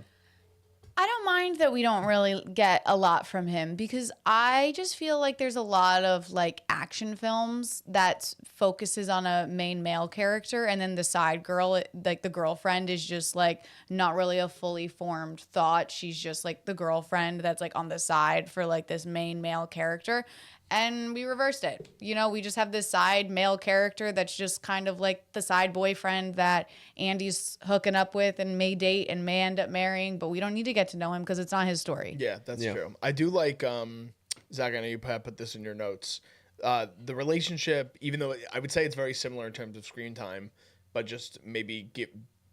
[SPEAKER 2] I don't mind that we don't really get a lot from him because I just feel like there's a lot of like action films that focuses on a main male character and then the side girl, like the girlfriend is just like not really a fully formed thought. She's just like the girlfriend that's like on the side for like this main male character. And we reversed it. You know, we just have this side male character that's just kind of like the side boyfriend that Andy's hooking up with and may date and may end up marrying, but we don't need to get to know him because it's not his story.
[SPEAKER 1] Yeah, that's true. I do like, Zach, I know you put this in your notes. The relationship, even though I would say it's very similar in terms of screen time, but just maybe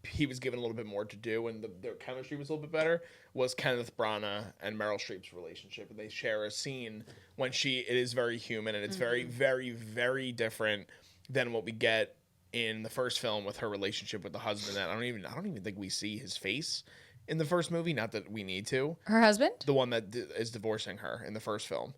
[SPEAKER 1] he was given a little bit more to do and their chemistry was a little bit better, was Kenneth Branagh and Meryl Streep's relationship. And they share a scene when it is very human and it's very, very, very different than what we get in the first film with her relationship with the husband. And I don't even think we see his face in the first movie. Not that we need to.
[SPEAKER 2] Her husband?
[SPEAKER 1] The one that is divorcing her in the first film.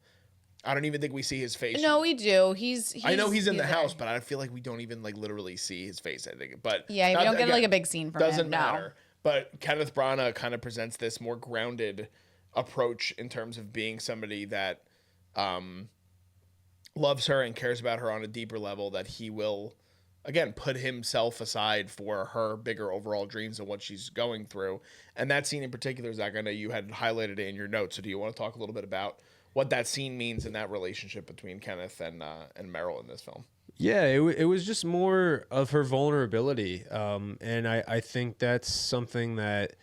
[SPEAKER 1] I don't even think we see his face.
[SPEAKER 2] No, we do. I
[SPEAKER 1] know he's in the
[SPEAKER 2] there.
[SPEAKER 1] house, but I feel like we don't even like literally see his face. I think, but
[SPEAKER 2] Yeah, we don't get like a big scene from him.
[SPEAKER 1] Doesn't
[SPEAKER 2] No.
[SPEAKER 1] matter. But Kenneth Branagh kind of presents this more grounded approach in terms of being somebody that loves her and cares about her on a deeper level. That he will, again, put himself aside for her bigger overall dreams and what she's going through. And that scene in particular, Zach, I know you had highlighted it in your notes. So do you want to talk a little bit about what that scene means in that relationship between Kenneth and Meryl in this film?
[SPEAKER 3] Yeah, it was just more of her vulnerability. And I think that's something that,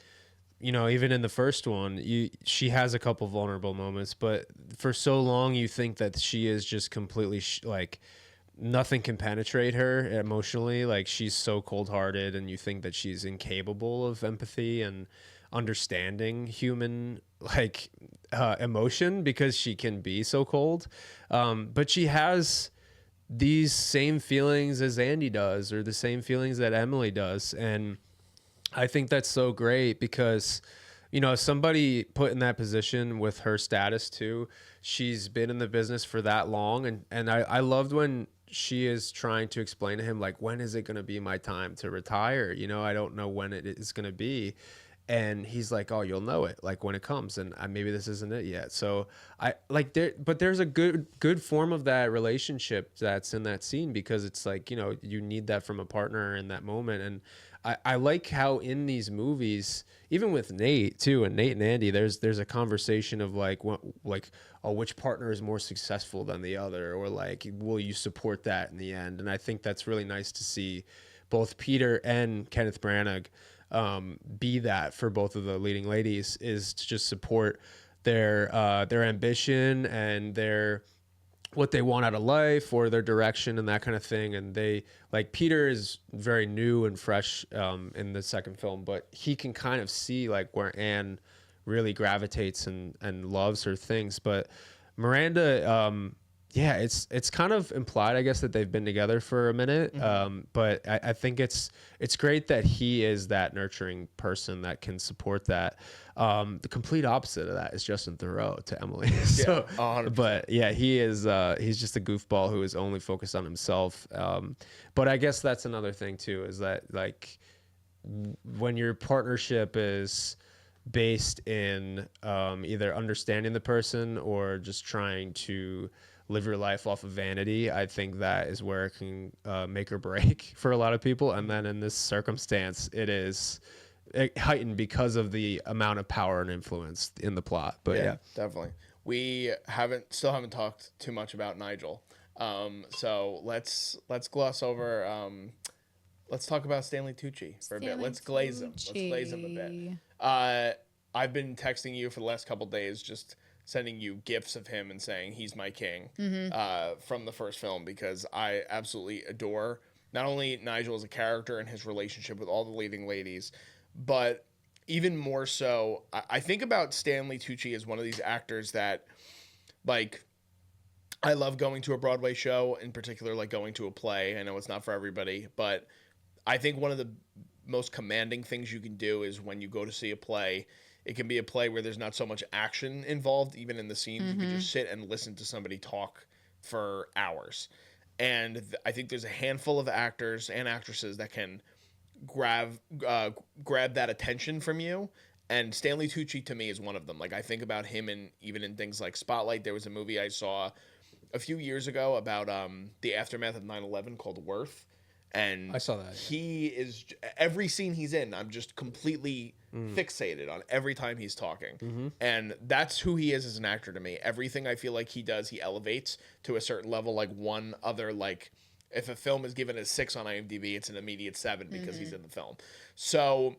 [SPEAKER 3] you know, even in the first one, she has a couple vulnerable moments, but for so long you think that she is just completely like nothing can penetrate her emotionally. Like she's so cold-hearted and you think that she's incapable of empathy and understanding human like emotion because she can be so cold. But she has these same feelings as Andy does or the same feelings that Emily does. And I think that's so great because, you know, somebody put in that position with her status too, she's been in the business for that long. And I loved when she is trying to explain to him, like, when is it going to be my time to retire? You know, I don't know when it is going to be. And he's like, oh, you'll know it, like when it comes. And maybe this isn't it yet. So I like but there's a good form of that relationship that's in that scene because it's like, you know, you need that from a partner in that moment. And I like how in these movies, even with Nate too, and Nate and Andy, there's a conversation of like, which partner is more successful than the other? Or like, will you support that in the end? And I think that's really nice to see both Peter and Kenneth Branagh be that for both of the leading ladies, is to just support their ambition and their what they want out of life or their direction and that kind of thing. And they, like, Peter is very new and fresh in the second film, but he can kind of see like where Anne really gravitates and loves her things. But Miranda, yeah, it's kind of implied, I guess, that they've been together for a minute. But I think it's great that he is that nurturing person that can support that. The complete opposite of that is Justin Theroux to Emily. So,
[SPEAKER 1] 100%.
[SPEAKER 3] but yeah, he is he's just a goofball who is only focused on himself. But I guess that's another thing too, is that like when your partnership is based in either understanding the person or just trying to live your life off of vanity, I think that is where it can make or break for a lot of people. And then in this circumstance, it is heightened because of the amount of power and influence in the plot. But yeah.
[SPEAKER 1] Definitely. We still haven't talked too much about Nigel. So let's gloss over. Let's talk about Stanley Tucci for a bit. Let's glaze him. Let's glaze him a bit. I've been texting you for the last couple days, just sending you gifs of him and saying he's my king from the first film, because I absolutely adore not only Nigel as a character and his relationship with all the leading ladies, but even more so, I think about Stanley Tucci as one of these actors that, like, I love going to a Broadway show, in particular, like going to a play. I know it's not for everybody, but I think one of the most commanding things you can do is when you go to see a play, it can be a play where there's not so much action involved, even in the scenes. You can just sit and listen to somebody talk for hours. And I think there's a handful of actors and actresses that can grab that attention from you. And Stanley Tucci, to me, is one of them. Like, I think about him even in things like Spotlight. There was a movie I saw a few years ago about the aftermath of 9/11 called Worth. And
[SPEAKER 3] I saw that.
[SPEAKER 1] He is, every scene he's in, I'm just completely fixated on every time he's talking. And that's who he is as an actor to me. Everything I feel like he does, he elevates to a certain level. Like one other, like, if a film is given a 6 on IMDb, it's an immediate 7 because he's in the film. So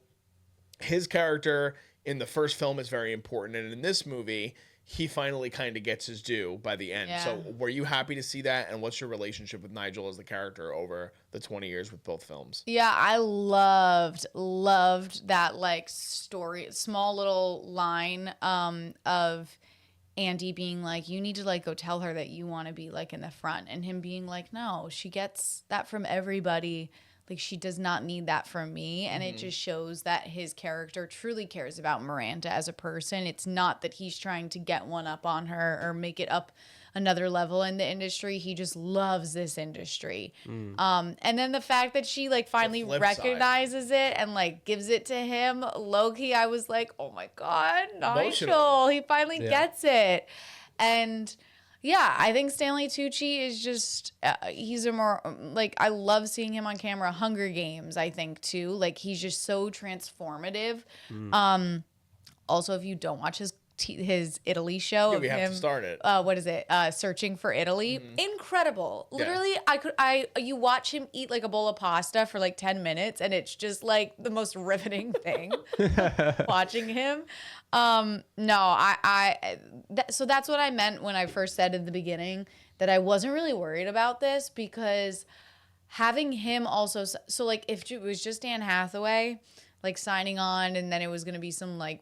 [SPEAKER 1] his character in the first film is very important. And in this movie, he finally kind of gets his due by the end.
[SPEAKER 2] Yeah.
[SPEAKER 1] So were you happy to see that? And what's your relationship with Nigel as the character over the 20 years with both films?
[SPEAKER 2] Yeah, I loved that, like, story, small little line of Andy being like, you need to, like, go tell her that you want to be, like, in the front, and him being like, no, she gets that from everybody. Like, she does not need that from me. And it just shows that his character truly cares about Miranda as a person. It's not that he's trying to get one up on her or make it up another level in the industry. He just loves this industry. And then the fact that she, like, finally recognizes it and, like, gives it to him, low-key, I was like, oh my God, Nigel, he finally gets it. And yeah, I think Stanley Tucci is just, he's a more, like, I love seeing him on camera. Hunger Games, I think, too. Like, he's just so transformative. Also, if you don't watch his Italy show of
[SPEAKER 1] we have
[SPEAKER 2] him,
[SPEAKER 1] to start it.
[SPEAKER 2] what is it? Searching for Italy. Incredible. Literally, you watch him eat, like, a bowl of pasta for, like, 10 minutes, and it's just, like, the most riveting thing watching him. So that's what I meant when I first said in the beginning that I wasn't really worried about this, because having him also, so like if it was just Anne Hathaway, like, signing on, and then it was going to be some like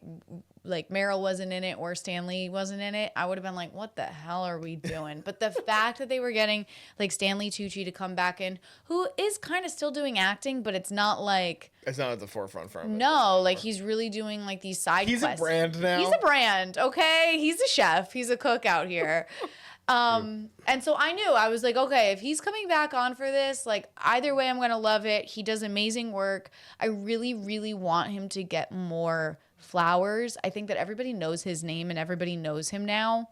[SPEAKER 2] Meryl wasn't in it or Stanley wasn't in it, I would have been like, what the hell are we doing? But the fact that they were getting, like, Stanley Tucci to come back in, who is kind of still doing acting, but it's not like,
[SPEAKER 1] it's not at the forefront for him.
[SPEAKER 2] No, like, he's really doing, like, these side quests.
[SPEAKER 1] He's a brand now.
[SPEAKER 2] He's a brand, okay? He's a chef. He's a cook out here. And so I was like, okay, if he's coming back on for this, like, either way, I'm going to love it. He does amazing work. I really, really want him to get more flowers. I think that everybody knows his name and everybody knows him now.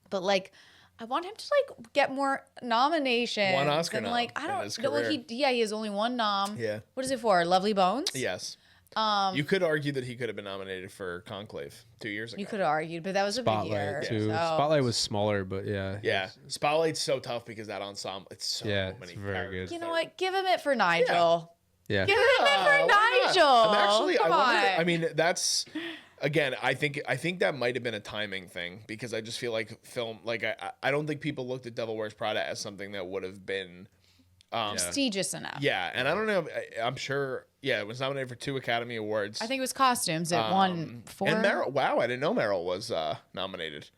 [SPEAKER 2] But, like, I want him to, like, get more nominations.
[SPEAKER 1] One Oscar
[SPEAKER 2] and,
[SPEAKER 1] nom
[SPEAKER 2] like, I
[SPEAKER 1] in
[SPEAKER 2] don't
[SPEAKER 1] his
[SPEAKER 2] know. Well,
[SPEAKER 1] career.
[SPEAKER 2] he has only one nom.
[SPEAKER 1] Yeah.
[SPEAKER 2] What is it for? Lovely Bones?
[SPEAKER 1] Yes. You could argue that he could have been nominated for Conclave 2 years ago.
[SPEAKER 2] You could have argued, but that was a big year.
[SPEAKER 3] Spotlight too.
[SPEAKER 2] So.
[SPEAKER 3] Spotlight was smaller, but yeah.
[SPEAKER 1] Yeah. Spotlight's so tough because that ensemble, it's so many
[SPEAKER 3] it's very
[SPEAKER 1] characters.
[SPEAKER 3] good.
[SPEAKER 2] You know what? Give him it for Nigel.
[SPEAKER 3] Yeah.
[SPEAKER 2] Give him it for Nigel.
[SPEAKER 1] I'm actually,
[SPEAKER 2] Come on.
[SPEAKER 1] I mean, that's, again, I think that might have been a timing thing, because I just feel like film, like, I don't think people looked at Devil Wears Prada as something that would have been
[SPEAKER 2] prestigious enough.
[SPEAKER 1] Yeah, and I don't know. I'm sure. Yeah, it was nominated for 2 Academy Awards.
[SPEAKER 2] I think it was costumes. It won 4.
[SPEAKER 1] And Meryl. Wow, I didn't know Meryl was nominated.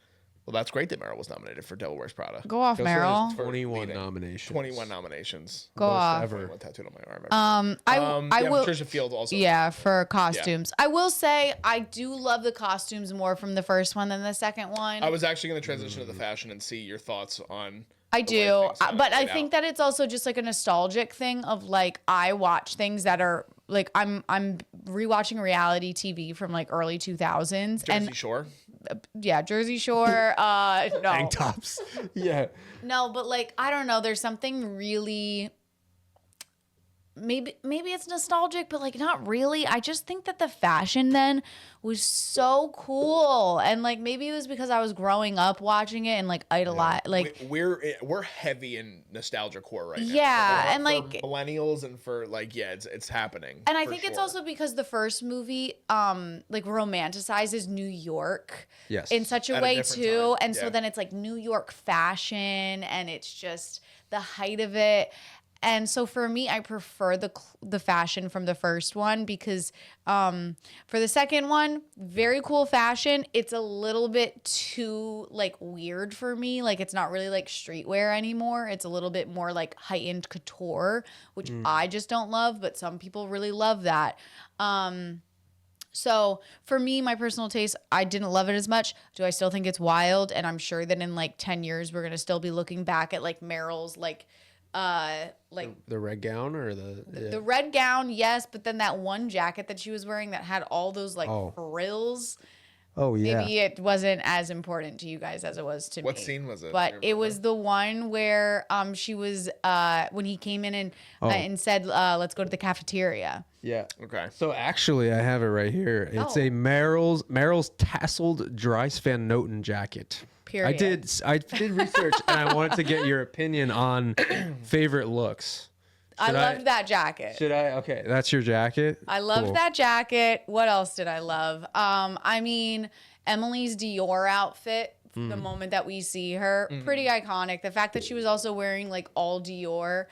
[SPEAKER 1] Well, Well, that's great that Meryl was nominated for Devil Wears Prada.
[SPEAKER 2] Go off,
[SPEAKER 1] For
[SPEAKER 2] Meryl.
[SPEAKER 3] 21
[SPEAKER 1] leading.
[SPEAKER 3] nominations.
[SPEAKER 1] 21 nominations.
[SPEAKER 2] Go off.
[SPEAKER 3] Ever.
[SPEAKER 1] One tattooed on my arm.
[SPEAKER 2] I will.
[SPEAKER 1] Patricia Field also.
[SPEAKER 2] Yeah, for costumes. I will say I do love the costumes more from the first one than the second one.
[SPEAKER 1] I was actually going to transition to the fashion and see your thoughts on.
[SPEAKER 2] I
[SPEAKER 1] the way
[SPEAKER 2] do,
[SPEAKER 1] things kinda
[SPEAKER 2] but I
[SPEAKER 1] played
[SPEAKER 2] think
[SPEAKER 1] out.
[SPEAKER 2] that it's also just like a nostalgic thing of like I watch things that are like I'm rewatching reality TV from like early 2000s
[SPEAKER 1] Jersey
[SPEAKER 2] and
[SPEAKER 1] Shore.
[SPEAKER 2] yeah, Jersey Shore. No,
[SPEAKER 3] Tank tops. Yeah.
[SPEAKER 2] no, but like I don't know. There's something really. Maybe it's nostalgic, but like not really. I just think that the fashion then was so cool, and like maybe it was because I was growing up watching it and like idolize. Like
[SPEAKER 1] We're heavy in nostalgia core right now.
[SPEAKER 2] Yeah,
[SPEAKER 1] For
[SPEAKER 2] and, like-
[SPEAKER 1] millennials and for like it's happening.
[SPEAKER 2] And I
[SPEAKER 1] for
[SPEAKER 2] think it's
[SPEAKER 1] sure.
[SPEAKER 2] also because the first movie like romanticizes New York
[SPEAKER 3] Yes.
[SPEAKER 2] in such a
[SPEAKER 1] At a
[SPEAKER 2] way
[SPEAKER 1] different
[SPEAKER 2] too.
[SPEAKER 1] time,
[SPEAKER 2] And so
[SPEAKER 1] yeah.
[SPEAKER 2] then it's like New York fashion and it's just the height of it. And so for me, I prefer the fashion from the first one because for the second one, very cool fashion. It's a little bit too like weird for me. Like it's not really like streetwear anymore. It's a little bit more like heightened couture, which I just don't love, but some people really love that. So for me, my personal taste, I didn't love it as much. Do I still think it's wild? And I'm sure that in like 10 years, we're going to still be looking back at like Meryl's like
[SPEAKER 3] The red gown or the
[SPEAKER 2] the red gown, yes, but then that one jacket that she was wearing that had all those like frills.
[SPEAKER 3] Oh yeah.
[SPEAKER 2] Maybe it wasn't as important to you guys as it was to me.
[SPEAKER 1] What scene was it?
[SPEAKER 2] But
[SPEAKER 1] Do you
[SPEAKER 2] it
[SPEAKER 1] remember?
[SPEAKER 2] was the one where she was when he came in and said let's go to the cafeteria.
[SPEAKER 3] Yeah.
[SPEAKER 1] Okay.
[SPEAKER 3] So actually, I have it right here. It's
[SPEAKER 2] Oh.
[SPEAKER 3] a Meryl's tasseled Dries Van Noten jacket.
[SPEAKER 2] Period.
[SPEAKER 3] I did research and I wanted to get your opinion on favorite looks.
[SPEAKER 2] I
[SPEAKER 3] Should
[SPEAKER 2] loved that jacket.
[SPEAKER 3] Should I? Okay, that's your jacket.
[SPEAKER 2] I loved
[SPEAKER 3] Cool.
[SPEAKER 2] that jacket. What else did I love? I mean, Emily's Dior outfit, the moment that we see her, pretty iconic. The fact that she was also wearing like all Dior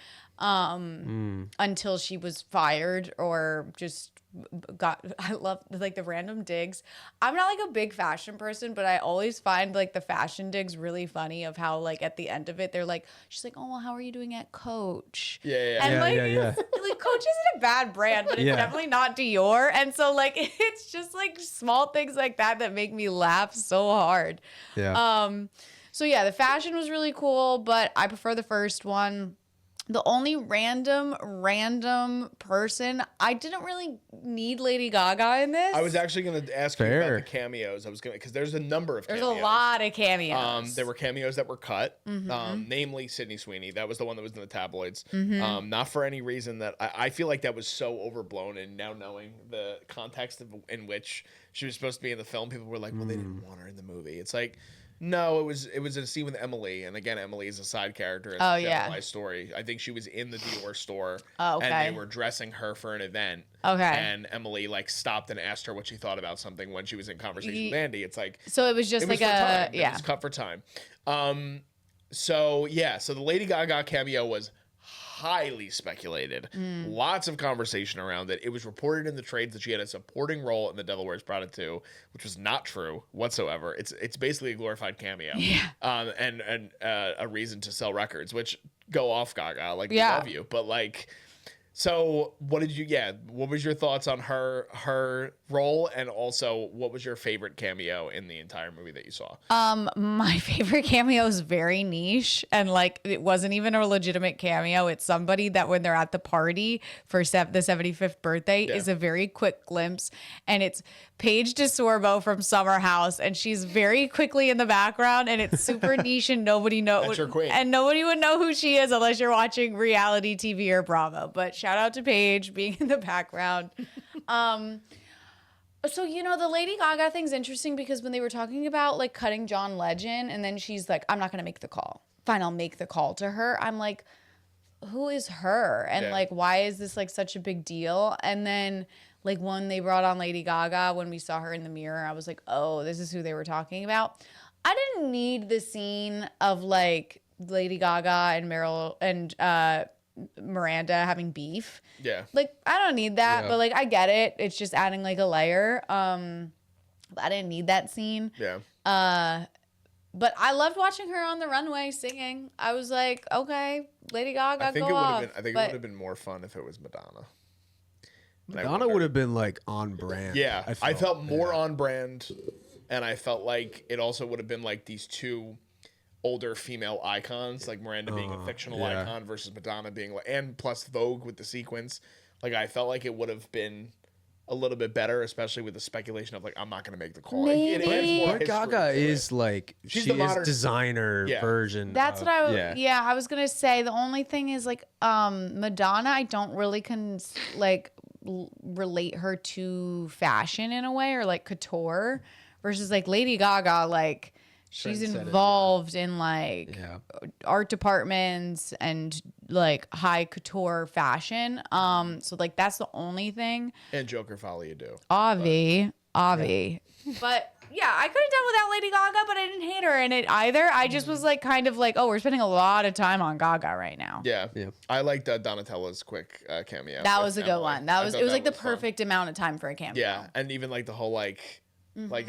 [SPEAKER 2] until she was fired or just I love like the random digs. I'm not like a big fashion person, but I always find like the fashion digs really funny of how like at the end of it, they're like, she's like, oh, well, how are you doing at Coach?
[SPEAKER 1] Yeah.
[SPEAKER 2] And
[SPEAKER 3] Yeah,
[SPEAKER 2] like,
[SPEAKER 3] yeah.
[SPEAKER 2] like Coach isn't a bad brand, but it's
[SPEAKER 3] Yeah.
[SPEAKER 2] definitely not Dior. And so like it's just like small things like that make me laugh so hard.
[SPEAKER 3] Yeah.
[SPEAKER 2] So yeah, the fashion was really cool, but I prefer the first one. The only random person, I didn't really need Lady Gaga in this.
[SPEAKER 1] I was actually going to ask you
[SPEAKER 3] Fair.
[SPEAKER 1] about the cameos. I was going to because there's a number of
[SPEAKER 2] There's
[SPEAKER 1] cameos.
[SPEAKER 2] a lot of cameos.
[SPEAKER 1] There were cameos that were cut, namely Sydney Sweeney. That was the one that was in the tabloids. Not for any reason that I feel like that was so overblown. And now knowing the context in which she was supposed to be in the film, people were like, well, they didn't want her in the movie. It's like, no, it was a scene with Emily. And again, Emily is a side character in the generalized story. I think she was in the Dior store.
[SPEAKER 2] Oh, okay.
[SPEAKER 1] And they were dressing her for an event.
[SPEAKER 2] Okay.
[SPEAKER 1] And Emily like stopped and asked her what she thought about something when she was in conversation with Andy. It's like,
[SPEAKER 2] So it was just
[SPEAKER 1] it was
[SPEAKER 2] like
[SPEAKER 1] for
[SPEAKER 2] a
[SPEAKER 1] time.
[SPEAKER 2] yeah.
[SPEAKER 1] It was cut for time. So the Lady Gaga cameo was highly speculated. Lots of conversation around it. It was reported in the trades that she had a supporting role in The Devil Wears Prada 2, which was not true whatsoever. It's basically a glorified cameo.
[SPEAKER 2] Yeah.
[SPEAKER 1] And a reason to sell records, which go off Gaga. Like,
[SPEAKER 2] Yeah.
[SPEAKER 1] we love you. But like, so what was your thoughts on her role, and also what was your favorite cameo in the entire movie that you saw?
[SPEAKER 2] My favorite cameo is very niche and like it wasn't even a legitimate cameo. It's somebody that when they're at the party for the 75th birthday is a very quick glimpse, and it's Paige DeSorbo from Summer House, and she's very quickly in the background, and it's super niche and nobody knows.
[SPEAKER 1] That's your queen.
[SPEAKER 2] And nobody would know who she is unless you're watching reality TV or Bravo. But shout out to Paige being in the background. So, the Lady Gaga thing's interesting because when they were talking about like cutting John Legend and then she's like, I'm not going to make the call. Fine, I'll make the call to her. I'm like, who is her? And
[SPEAKER 1] Yeah.
[SPEAKER 2] like, why is this like such a big deal? And then like when they brought on Lady Gaga, when we saw her in the mirror, I was like, oh, this is who they were talking about. I didn't need the scene of like Lady Gaga and Meryl and Miranda having beef.
[SPEAKER 1] Yeah.
[SPEAKER 2] Like, I don't need that,
[SPEAKER 3] Yeah.
[SPEAKER 2] but like I get it. It's just adding like a layer. But I didn't need that scene.
[SPEAKER 1] Yeah.
[SPEAKER 2] But I loved watching her on the runway singing. I was like, okay, Lady Gaga,
[SPEAKER 1] I think
[SPEAKER 2] go
[SPEAKER 1] it would
[SPEAKER 2] off.
[SPEAKER 1] have been. I think it would have been more fun if it was Madonna.
[SPEAKER 3] Madonna would have been like on brand.
[SPEAKER 1] Yeah, I felt more on brand, and I felt like it also would have been like these two older female icons, like Miranda being a fictional icon versus Madonna being like, and plus Vogue with the sequence. Like I felt like it would have been a little bit better, especially with the speculation of like I'm not going to make the call.
[SPEAKER 2] Maybe.
[SPEAKER 3] But Gaga is like
[SPEAKER 1] She's
[SPEAKER 3] she
[SPEAKER 1] the
[SPEAKER 3] is
[SPEAKER 1] modern
[SPEAKER 3] designer version.
[SPEAKER 2] That's
[SPEAKER 3] of,
[SPEAKER 2] what I was gonna say. The only thing is like Madonna, I don't really relate her to fashion in a way, or like couture, versus like Lady Gaga, like she's involved in like art departments and like high couture fashion. So like that's the only thing.
[SPEAKER 1] And Joker Follow You Do.
[SPEAKER 2] Avi. But yeah, I could have done without Lady Gaga, but I didn't hate her in it either. I just was like kind of like, oh, we're spending a lot of time on Gaga right now.
[SPEAKER 1] Yeah. I liked Donatella's quick cameo.
[SPEAKER 2] That was a good one. It was like the
[SPEAKER 1] fun.
[SPEAKER 2] perfect amount of time for a cameo.
[SPEAKER 1] Yeah, and even like the whole like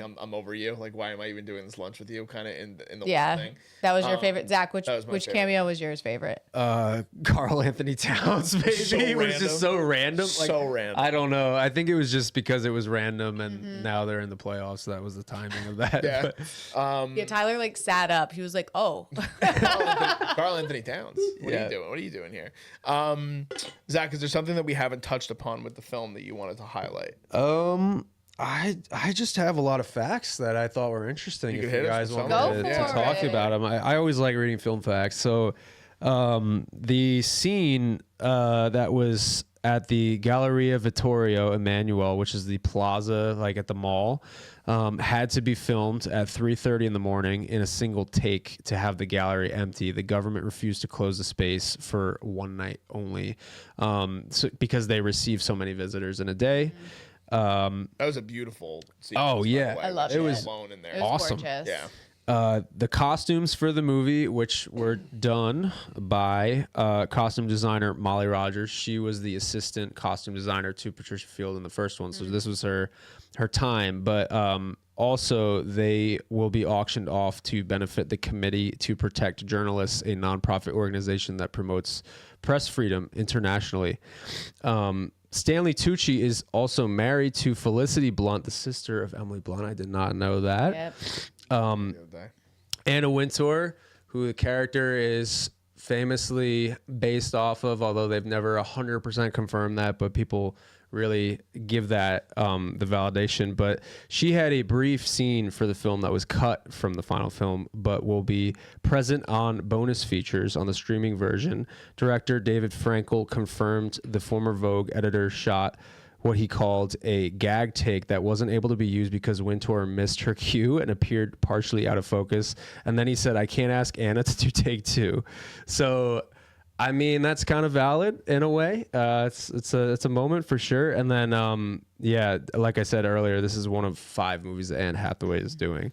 [SPEAKER 1] I'm over you. Like why am I even doing this lunch with you? Kind of in the whole thing.
[SPEAKER 2] That was your favorite, Zach. Which
[SPEAKER 1] favorite.
[SPEAKER 2] cameo was yours favorite?
[SPEAKER 3] Carl Anthony Towns, baby. It was just so random. Like,
[SPEAKER 1] so random.
[SPEAKER 3] I don't know. I think it was just because it was random, and now they're in the playoffs. So that was the timing of that.
[SPEAKER 1] Yeah.
[SPEAKER 3] But,
[SPEAKER 2] Tyler like sat up. He was like, "Oh,
[SPEAKER 1] Carl Anthony Towns. What are you doing? What are you doing here?" Zach, is there something that we haven't touched upon with the film that you wanted to highlight?
[SPEAKER 3] I just have a lot of facts that I thought were interesting. If you guys want
[SPEAKER 2] Go
[SPEAKER 3] to
[SPEAKER 2] for
[SPEAKER 3] talk
[SPEAKER 2] it.
[SPEAKER 3] about them, I always like reading film facts. So, the scene that was at the Galleria Vittorio Emanuele, which is the plaza like at the mall, had to be filmed at 3:30 in the morning in a single take to have the gallery empty. The government refused to close the space for one night only, because they received so many visitors in a day.
[SPEAKER 1] That was a beautiful sequence.
[SPEAKER 3] Oh yeah,
[SPEAKER 2] I loved it.
[SPEAKER 3] It was
[SPEAKER 1] alone in there.
[SPEAKER 2] it was
[SPEAKER 3] awesome.
[SPEAKER 2] gorgeous.
[SPEAKER 1] Yeah.
[SPEAKER 3] The costumes for the movie, which were done by costume designer Molly Rogers. She was the assistant costume designer to Patricia Field in the first one, so this was her time. But also, they will be auctioned off to benefit the Committee to Protect Journalists, a nonprofit organization that promotes press freedom internationally. Stanley Tucci is also married to Felicity Blunt, the sister of Emily Blunt. I did not know that.
[SPEAKER 2] Yep.
[SPEAKER 3] Anna Wintour, who the character is famously based off of, although they've never 100% confirmed that, but people really give that the validation. But she had a brief scene for the film that was cut from the final film, but will be present on bonus features on the streaming version. Director David Frankel confirmed the former Vogue editor shot what he called a gag take that wasn't able to be used because Wintour missed her cue and appeared partially out of focus. And then he said, "I can't ask Anna to do take two." So, I mean, that's kind of valid in a way. It's a moment for sure. And then, like I said earlier, this is one of 5 movies that Anne Hathaway is doing.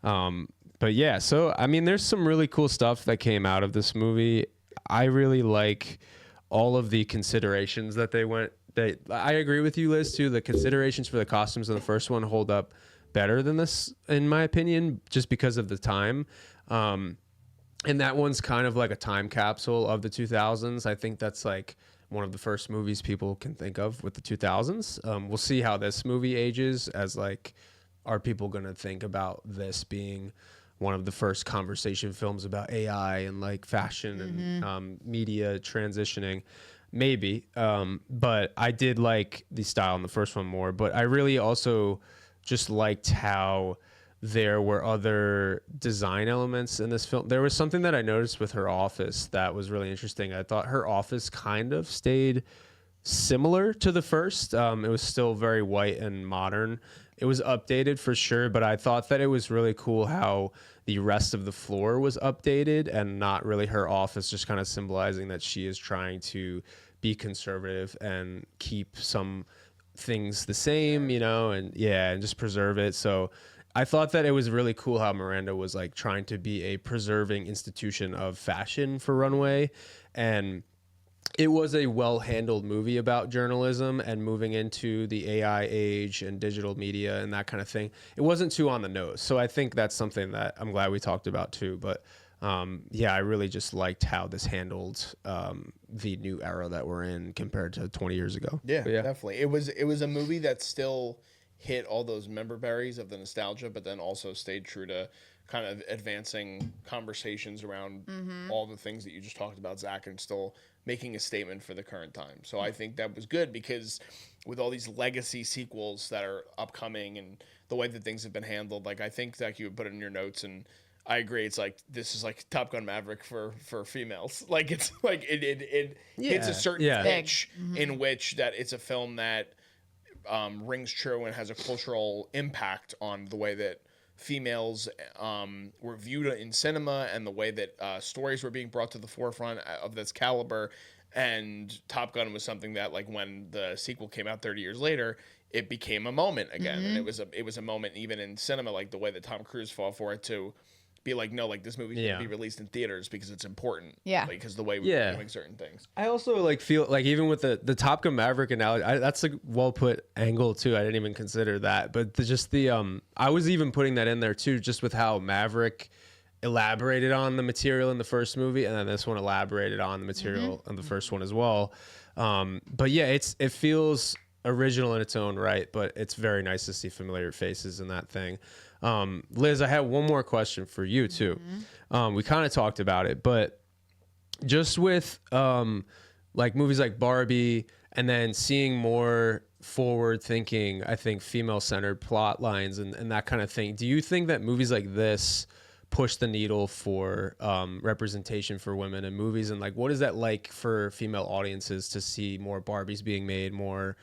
[SPEAKER 3] But yeah, so I mean, there's some really cool stuff that came out of this movie. I really like all of the considerations that they went. I agree with you, Liz, too. The considerations for the costumes in the first one hold up better than this, in my opinion, just because of the time. And that one's kind of like a time capsule of the 2000s. I think that's like one of the first movies people can think of with the 2000s. We'll see how this movie ages, as like, are people going to think about this being one of the first conversation films about AI and like fashion and media transitioning? Maybe. But I did like the style in the first one more. But I really also just liked how there were other design elements in this film. There was something that I noticed with her office that was really interesting. I thought her office kind of stayed similar to the first. It was still very white and modern. It was updated for sure, but I thought that it was really cool how the rest of the floor was updated and not really her office, just kind of symbolizing that she is trying to be conservative and keep some things the same, and just preserve it. So I thought that it was really cool how Miranda was like trying to be a preserving institution of fashion for runway. And it was a well-handled movie about journalism and moving into the AI age and digital media and that kind of thing. It wasn't too on the nose. So I think that's something that I'm glad we talked about too. But yeah, I really just liked how this handled the new era that we're in compared to 20 years ago.
[SPEAKER 1] Yeah,
[SPEAKER 3] But
[SPEAKER 1] definitely. It was a movie that still hit all those member berries of the nostalgia, but then also stayed true to kind of advancing conversations around all the things that you just talked about, Zach, and still making a statement for the current time. So I think that was good because with all these legacy sequels that are upcoming and the way that things have been handled, like I think, Zach, you would put it in your notes, and I agree. It's like this is like Top Gun Maverick for females. Like it's like it hits a certain pitch in which that it's a film that rings true and has a cultural impact on the way that females were viewed in cinema and the way that stories were being brought to the forefront of this caliber. And Top Gun was something that, like, when the sequel came out 30 years later, it became a moment again. And it was a moment even in cinema, like the way that Tom Cruise fought for it to be like, no, like this movie's going to be released in theaters because it's important.
[SPEAKER 2] Yeah.
[SPEAKER 1] Because the way we're doing certain things.
[SPEAKER 3] I also like feel like even with the Top Gun Maverick analogy, that's a well put angle too. I didn't even consider that, but I was even putting that in there too, just with how Maverick elaborated on the material in the first movie, and then this one elaborated on the material in the first one as well. But yeah, it feels original in its own right, but it's very nice to see familiar faces in that thing. Liz, I have one more question for you too. We kind of talked about it, but just with like movies like Barbie and then seeing more forward thinking, I think female centered plot lines and that kind of thing. Do you think that movies like this push the needle for representation for women in movies? And like, what is that like for female audiences to see more Barbies being made, more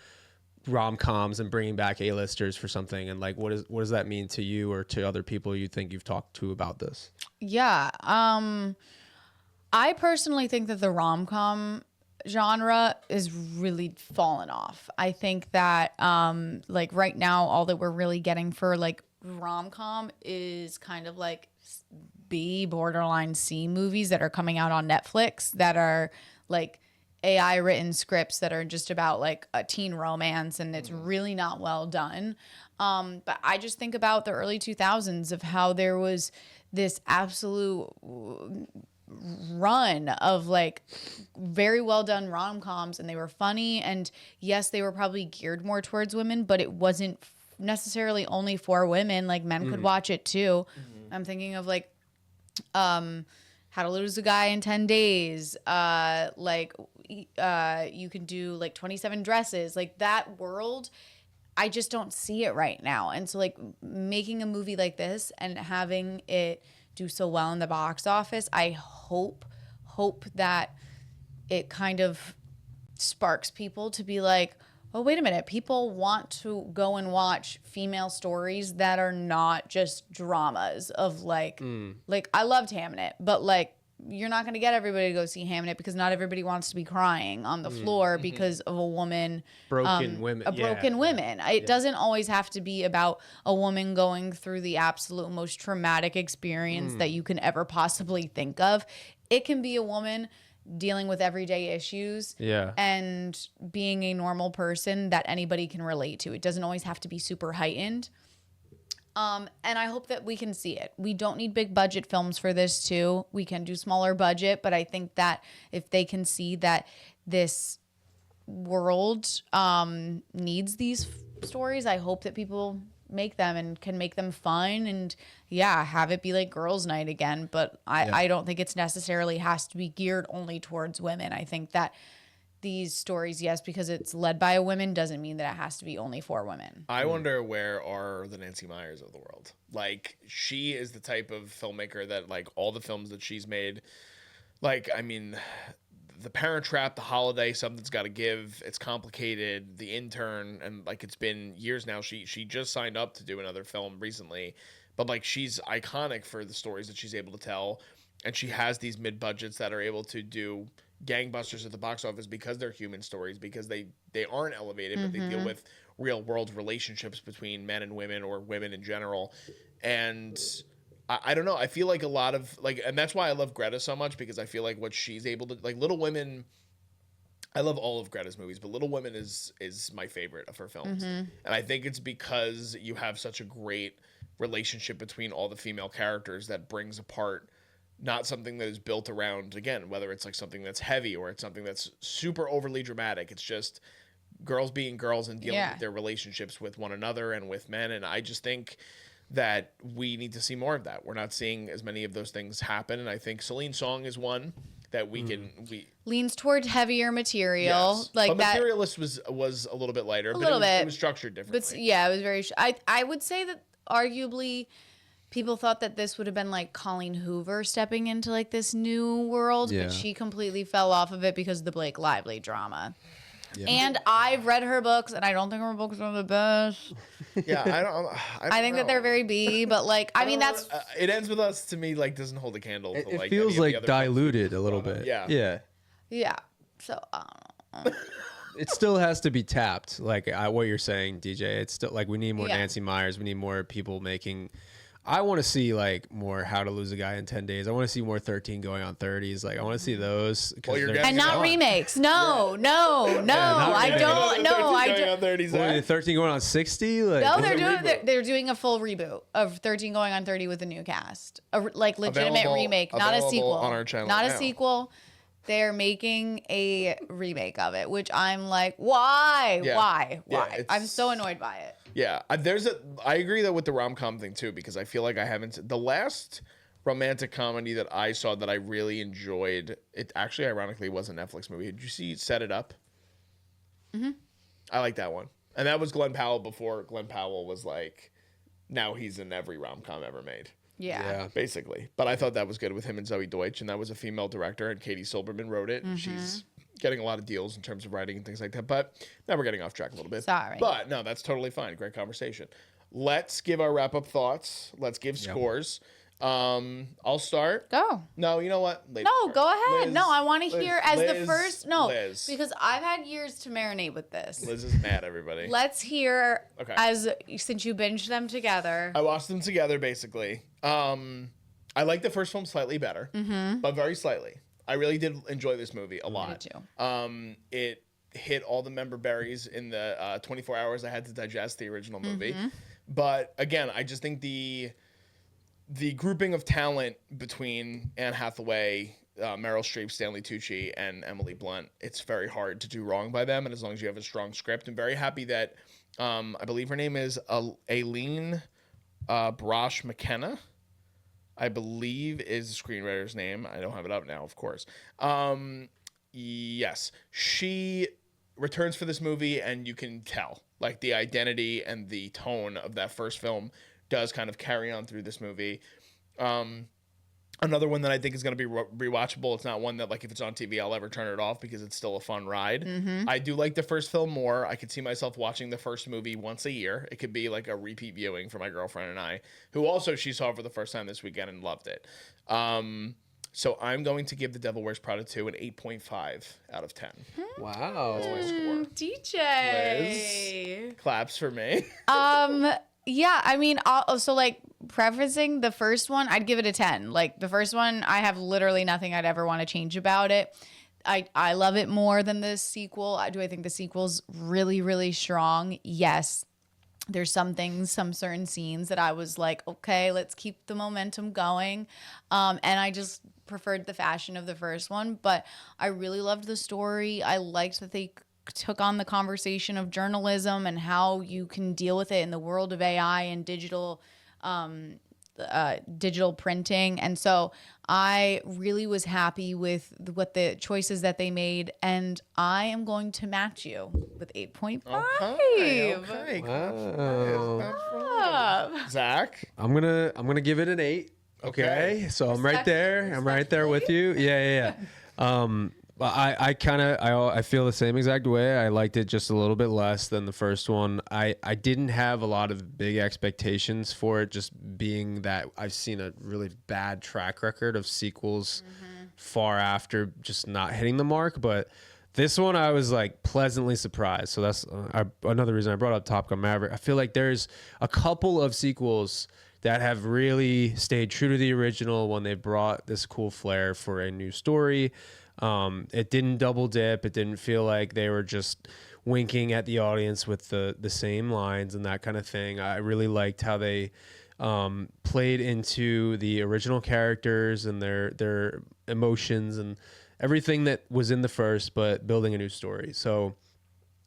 [SPEAKER 3] rom-coms and bringing back A-listers for something? And like, what does that mean to you or to other people you think you've talked to about this?
[SPEAKER 2] Yeah. I personally think that the rom-com genre is really fallen off. I think that like right now, all that we're really getting for like rom-com is kind of like B, borderline C movies that are coming out on Netflix that are like AI written scripts that are just about like a teen romance, and it's really not well done. But I just think about the early 2000s of how there was this absolute run of like very well done rom-coms, and they were funny, and yes, they were probably geared more towards women, but it wasn't necessarily only for women. Like men could watch it too. I'm thinking of like How to Lose a Guy in 10 Days, you can do like 27 Dresses, like that world. I just don't see it right now. And so like making a movie like this and having it do so well in the box office, I hope that it kind of sparks people to be like, oh, wait a minute. People want to go and watch female stories that are not just dramas of like I loved Hamnet, but like, you're not going to get everybody to go see Hamnet because not everybody wants to be crying on the floor because of a woman.
[SPEAKER 3] Broken women.
[SPEAKER 2] It doesn't always have to be about a woman going through the absolute most traumatic experience that you can ever possibly think of. It can be a woman dealing with everyday issues and being a normal person that anybody can relate to. It doesn't always have to be super heightened. And I hope that we can see it. We don't need big budget films for this too. We can do smaller budget, but I think that if they can see that this world needs these stories, I hope that people make them and can make them fun and have it be like girls' night again. But I don't think it's necessarily has to be geared only towards women. I think that these stories, yes, because it's led by a woman doesn't mean that it has to be only for women.
[SPEAKER 1] I wonder where are the Nancy Meyers of the world? Like, she is the type of filmmaker that, like, all the films that she's made, like, I mean, The Parent Trap, The Holiday, Something's Gotta Give, It's Complicated, The Intern, and, like, it's been years now. She just signed up to do another film recently, but, like, she's iconic for the stories that she's able to tell, and she has these mid-budgets that are able to do gangbusters at the box office because they're human stories, because they aren't elevated, but they deal with real world relationships between men and women or women in general. And I don't know, I feel like a lot of like, and that's why I love Greta so much, because I feel like what she's able to, like, Little Women I love all of Greta's movies, but Little Women is my favorite of her films. And I think it's because you have such a great relationship between all the female characters that brings apart not something that is built around, again, whether it's like something that's heavy or it's something that's super overly dramatic. It's just girls being girls and dealing with their relationships with one another and with men. And I just think that we need to see more of that. We're not seeing as many of those things happen. And I think Celine's Song is one that we
[SPEAKER 2] leans toward heavier material.
[SPEAKER 1] Yes.
[SPEAKER 2] Like
[SPEAKER 1] but
[SPEAKER 2] that
[SPEAKER 1] Materialist was a little bit lighter, but it was structured differently.
[SPEAKER 2] But yeah, it was very I would say that arguably people thought that this would have been like Colleen Hoover stepping into like this new world, but she completely fell off of it because of the Blake Lively drama. Yeah. And I've read her books, and I don't think her books are the best.
[SPEAKER 1] Yeah,
[SPEAKER 2] I think that they're very B, but like, I mean, that's
[SPEAKER 1] it ends with us to me like doesn't hold a candle. To,
[SPEAKER 3] it feels like diluted a little bit.
[SPEAKER 2] Yeah. So
[SPEAKER 3] it still has to be tapped. Like what you're saying, DJ. It's still like we need more Nancy Meyers. We need more people making. I want to see like more How to Lose a Guy in 10 Days. I want to see more 13 Going on 30s. Like I want to see those.
[SPEAKER 2] And not remakes. No. I don't. No, I don't.
[SPEAKER 3] 13 Going on 60. Like,
[SPEAKER 2] no, they're doing a full reboot of 13 Going on 30 with a new cast. A like legitimate remake, not a sequel.
[SPEAKER 1] On our channel
[SPEAKER 2] not a sequel. They're making a remake of it, which I'm like, why? Why? I'm so annoyed by it.
[SPEAKER 1] Yeah, I agree though with the rom-com thing too, because I feel like I haven't. The last romantic comedy that I saw that I really enjoyed, it actually ironically was a Netflix movie. Did you see Set It Up? Mm-hmm. I like that one. And that was Glenn Powell before Glenn Powell was like, now he's in every rom-com ever made.
[SPEAKER 2] Yeah.
[SPEAKER 1] Basically. But I thought that was good with him and Zoe Deutsch, and that was a female director, and Katie Silberman wrote it. And she's getting a lot of deals in terms of writing and things like that. But now we're getting off track a little bit.
[SPEAKER 2] Sorry.
[SPEAKER 1] But no, that's totally fine. Great conversation. Let's give our wrap-up thoughts. Let's give scores. I'll start.
[SPEAKER 2] Go.
[SPEAKER 1] No, you know what?
[SPEAKER 2] Go ahead.
[SPEAKER 1] Liz,
[SPEAKER 2] no, I want to hear the first. No,
[SPEAKER 1] Liz.
[SPEAKER 2] Because I've had years to marinate with this.
[SPEAKER 1] Liz is mad, everybody.
[SPEAKER 2] Let's hear since you binged them together.
[SPEAKER 1] I watched them together, basically. I like the first film slightly better, but very slightly. I really did enjoy this movie a lot.
[SPEAKER 2] Me too.
[SPEAKER 1] It hit all the member berries in the 24 hours I had to digest the original movie. But again, I just think the grouping of talent between Anne Hathaway, Meryl Streep, Stanley Tucci, and Emily Blunt, it's very hard to do wrong by them. And as long as you have a strong script, I'm very happy that I believe her name is Aileen Brosh McKenna. I believe is the screenwriter's name. I don't have it up now, of course. Yes, she returns for this movie, and you can tell, like, the identity and the tone of that first film does kind of carry on through this movie. Another one that I think is going to be rewatchable. It's not one that, like, if it's on TV, I'll ever turn it off because it's still a fun ride. I do like the first film more. I could see myself watching the first movie once a year. It could be like a repeat viewing for my girlfriend and I, who also she saw for the first time this weekend and loved it. So I'm going to give The Devil Wears Prada 2 an 8.5 out of 10.
[SPEAKER 3] Wow.
[SPEAKER 1] That's my score.
[SPEAKER 2] DJ.
[SPEAKER 1] Liz, claps for me.
[SPEAKER 2] Yeah, I mean, so like prefacing the first one, I'd give it a 10. Like the first one, I have literally nothing I'd ever want to change about it. I love it more than the sequel. Do I think the sequel's really, really strong? Yes. There's some certain scenes that I was like, okay, let's keep the momentum going. And I just preferred the fashion of the first one, but I really loved the story. I liked that they took on the conversation of journalism and how you can deal with it in the world of AI and digital printing. And so I really was happy with what the choices that they made, and I am going to match you with 8.5.
[SPEAKER 1] Okay.
[SPEAKER 3] Wow.
[SPEAKER 1] Zach?
[SPEAKER 3] I'm gonna give it an 8. Okay. So I'm right there. I'm right there with you. Yeah. I feel the same exact way. I liked it just a little bit less than the first one. I didn't have a lot of big expectations for it, just being that I've seen a really bad track record of sequels far after just not hitting the mark. But this one I was like pleasantly surprised. So that's another reason I brought up Top Gun Maverick. I feel like there's a couple of sequels that have really stayed true to the original when they brought this cool flair for a new story. It didn't double dip. It didn't feel like they were just winking at the audience with the same lines and that kind of thing. I really liked how they played into the original characters and their emotions and everything that was in the first, but building a new story. So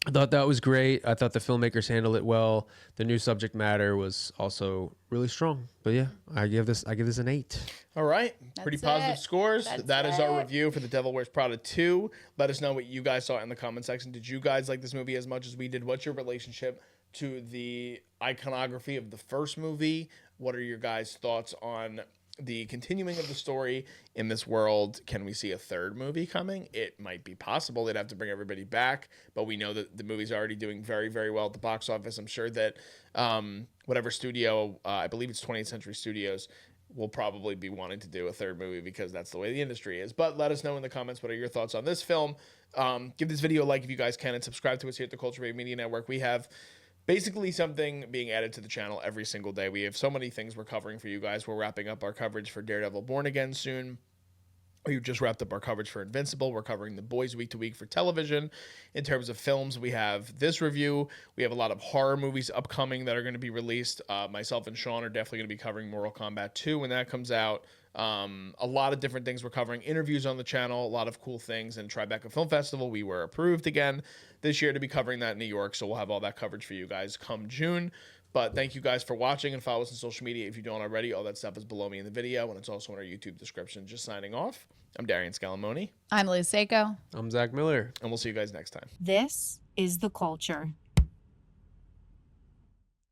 [SPEAKER 3] I thought that was great. I thought the filmmakers handled it well. The new subject matter was also really strong. But yeah, I give this an 8.
[SPEAKER 1] All right. Pretty positive scores. That is our
[SPEAKER 2] it.
[SPEAKER 1] review for The Devil Wears Prada 2. Let us know what you guys saw in the comment section. Did you guys like this movie as much as we did? What's your relationship to the iconography of the first movie? What are your guys' thoughts on the continuing of the story in this world? Can we see a third movie coming? It might be possible. They'd have to bring everybody back, but we know that the movie's already doing very, very well at the box office. I'm sure that whatever studio, I believe it's 20th Century Studios, will probably be wanting to do a third movie because that's the way the industry is. But let us know in the comments what are your thoughts on this film. Give this video a like if you guys can, and subscribe to us here at the Culture Wave Media Network. We have basically something being added to the channel every single day. We have so many things we're covering for you guys. We're wrapping up our coverage for Daredevil Born Again soon. We just wrapped up our coverage for Invincible. We're covering The Boys week to week for television. In terms of films, we have this review. We have a lot of horror movies upcoming that are going to be released. Myself and Sean are definitely going to be covering Mortal Kombat 2 when that comes out. A lot of different things we're covering. Interviews on the channel, a lot of cool things. And Tribeca Film Festival, we were approved again this year to be covering that in New York. So we'll have all that coverage for you guys come June. But thank you guys for watching, and follow us on social media if you don't already. All that stuff is below me in the video, and it's also in our YouTube description. Just signing off. I'm Darian Scalamoni.
[SPEAKER 2] I'm Liz Seiko.
[SPEAKER 3] I'm Zach Miller.
[SPEAKER 1] And we'll see you guys next time.
[SPEAKER 4] This is The Culture.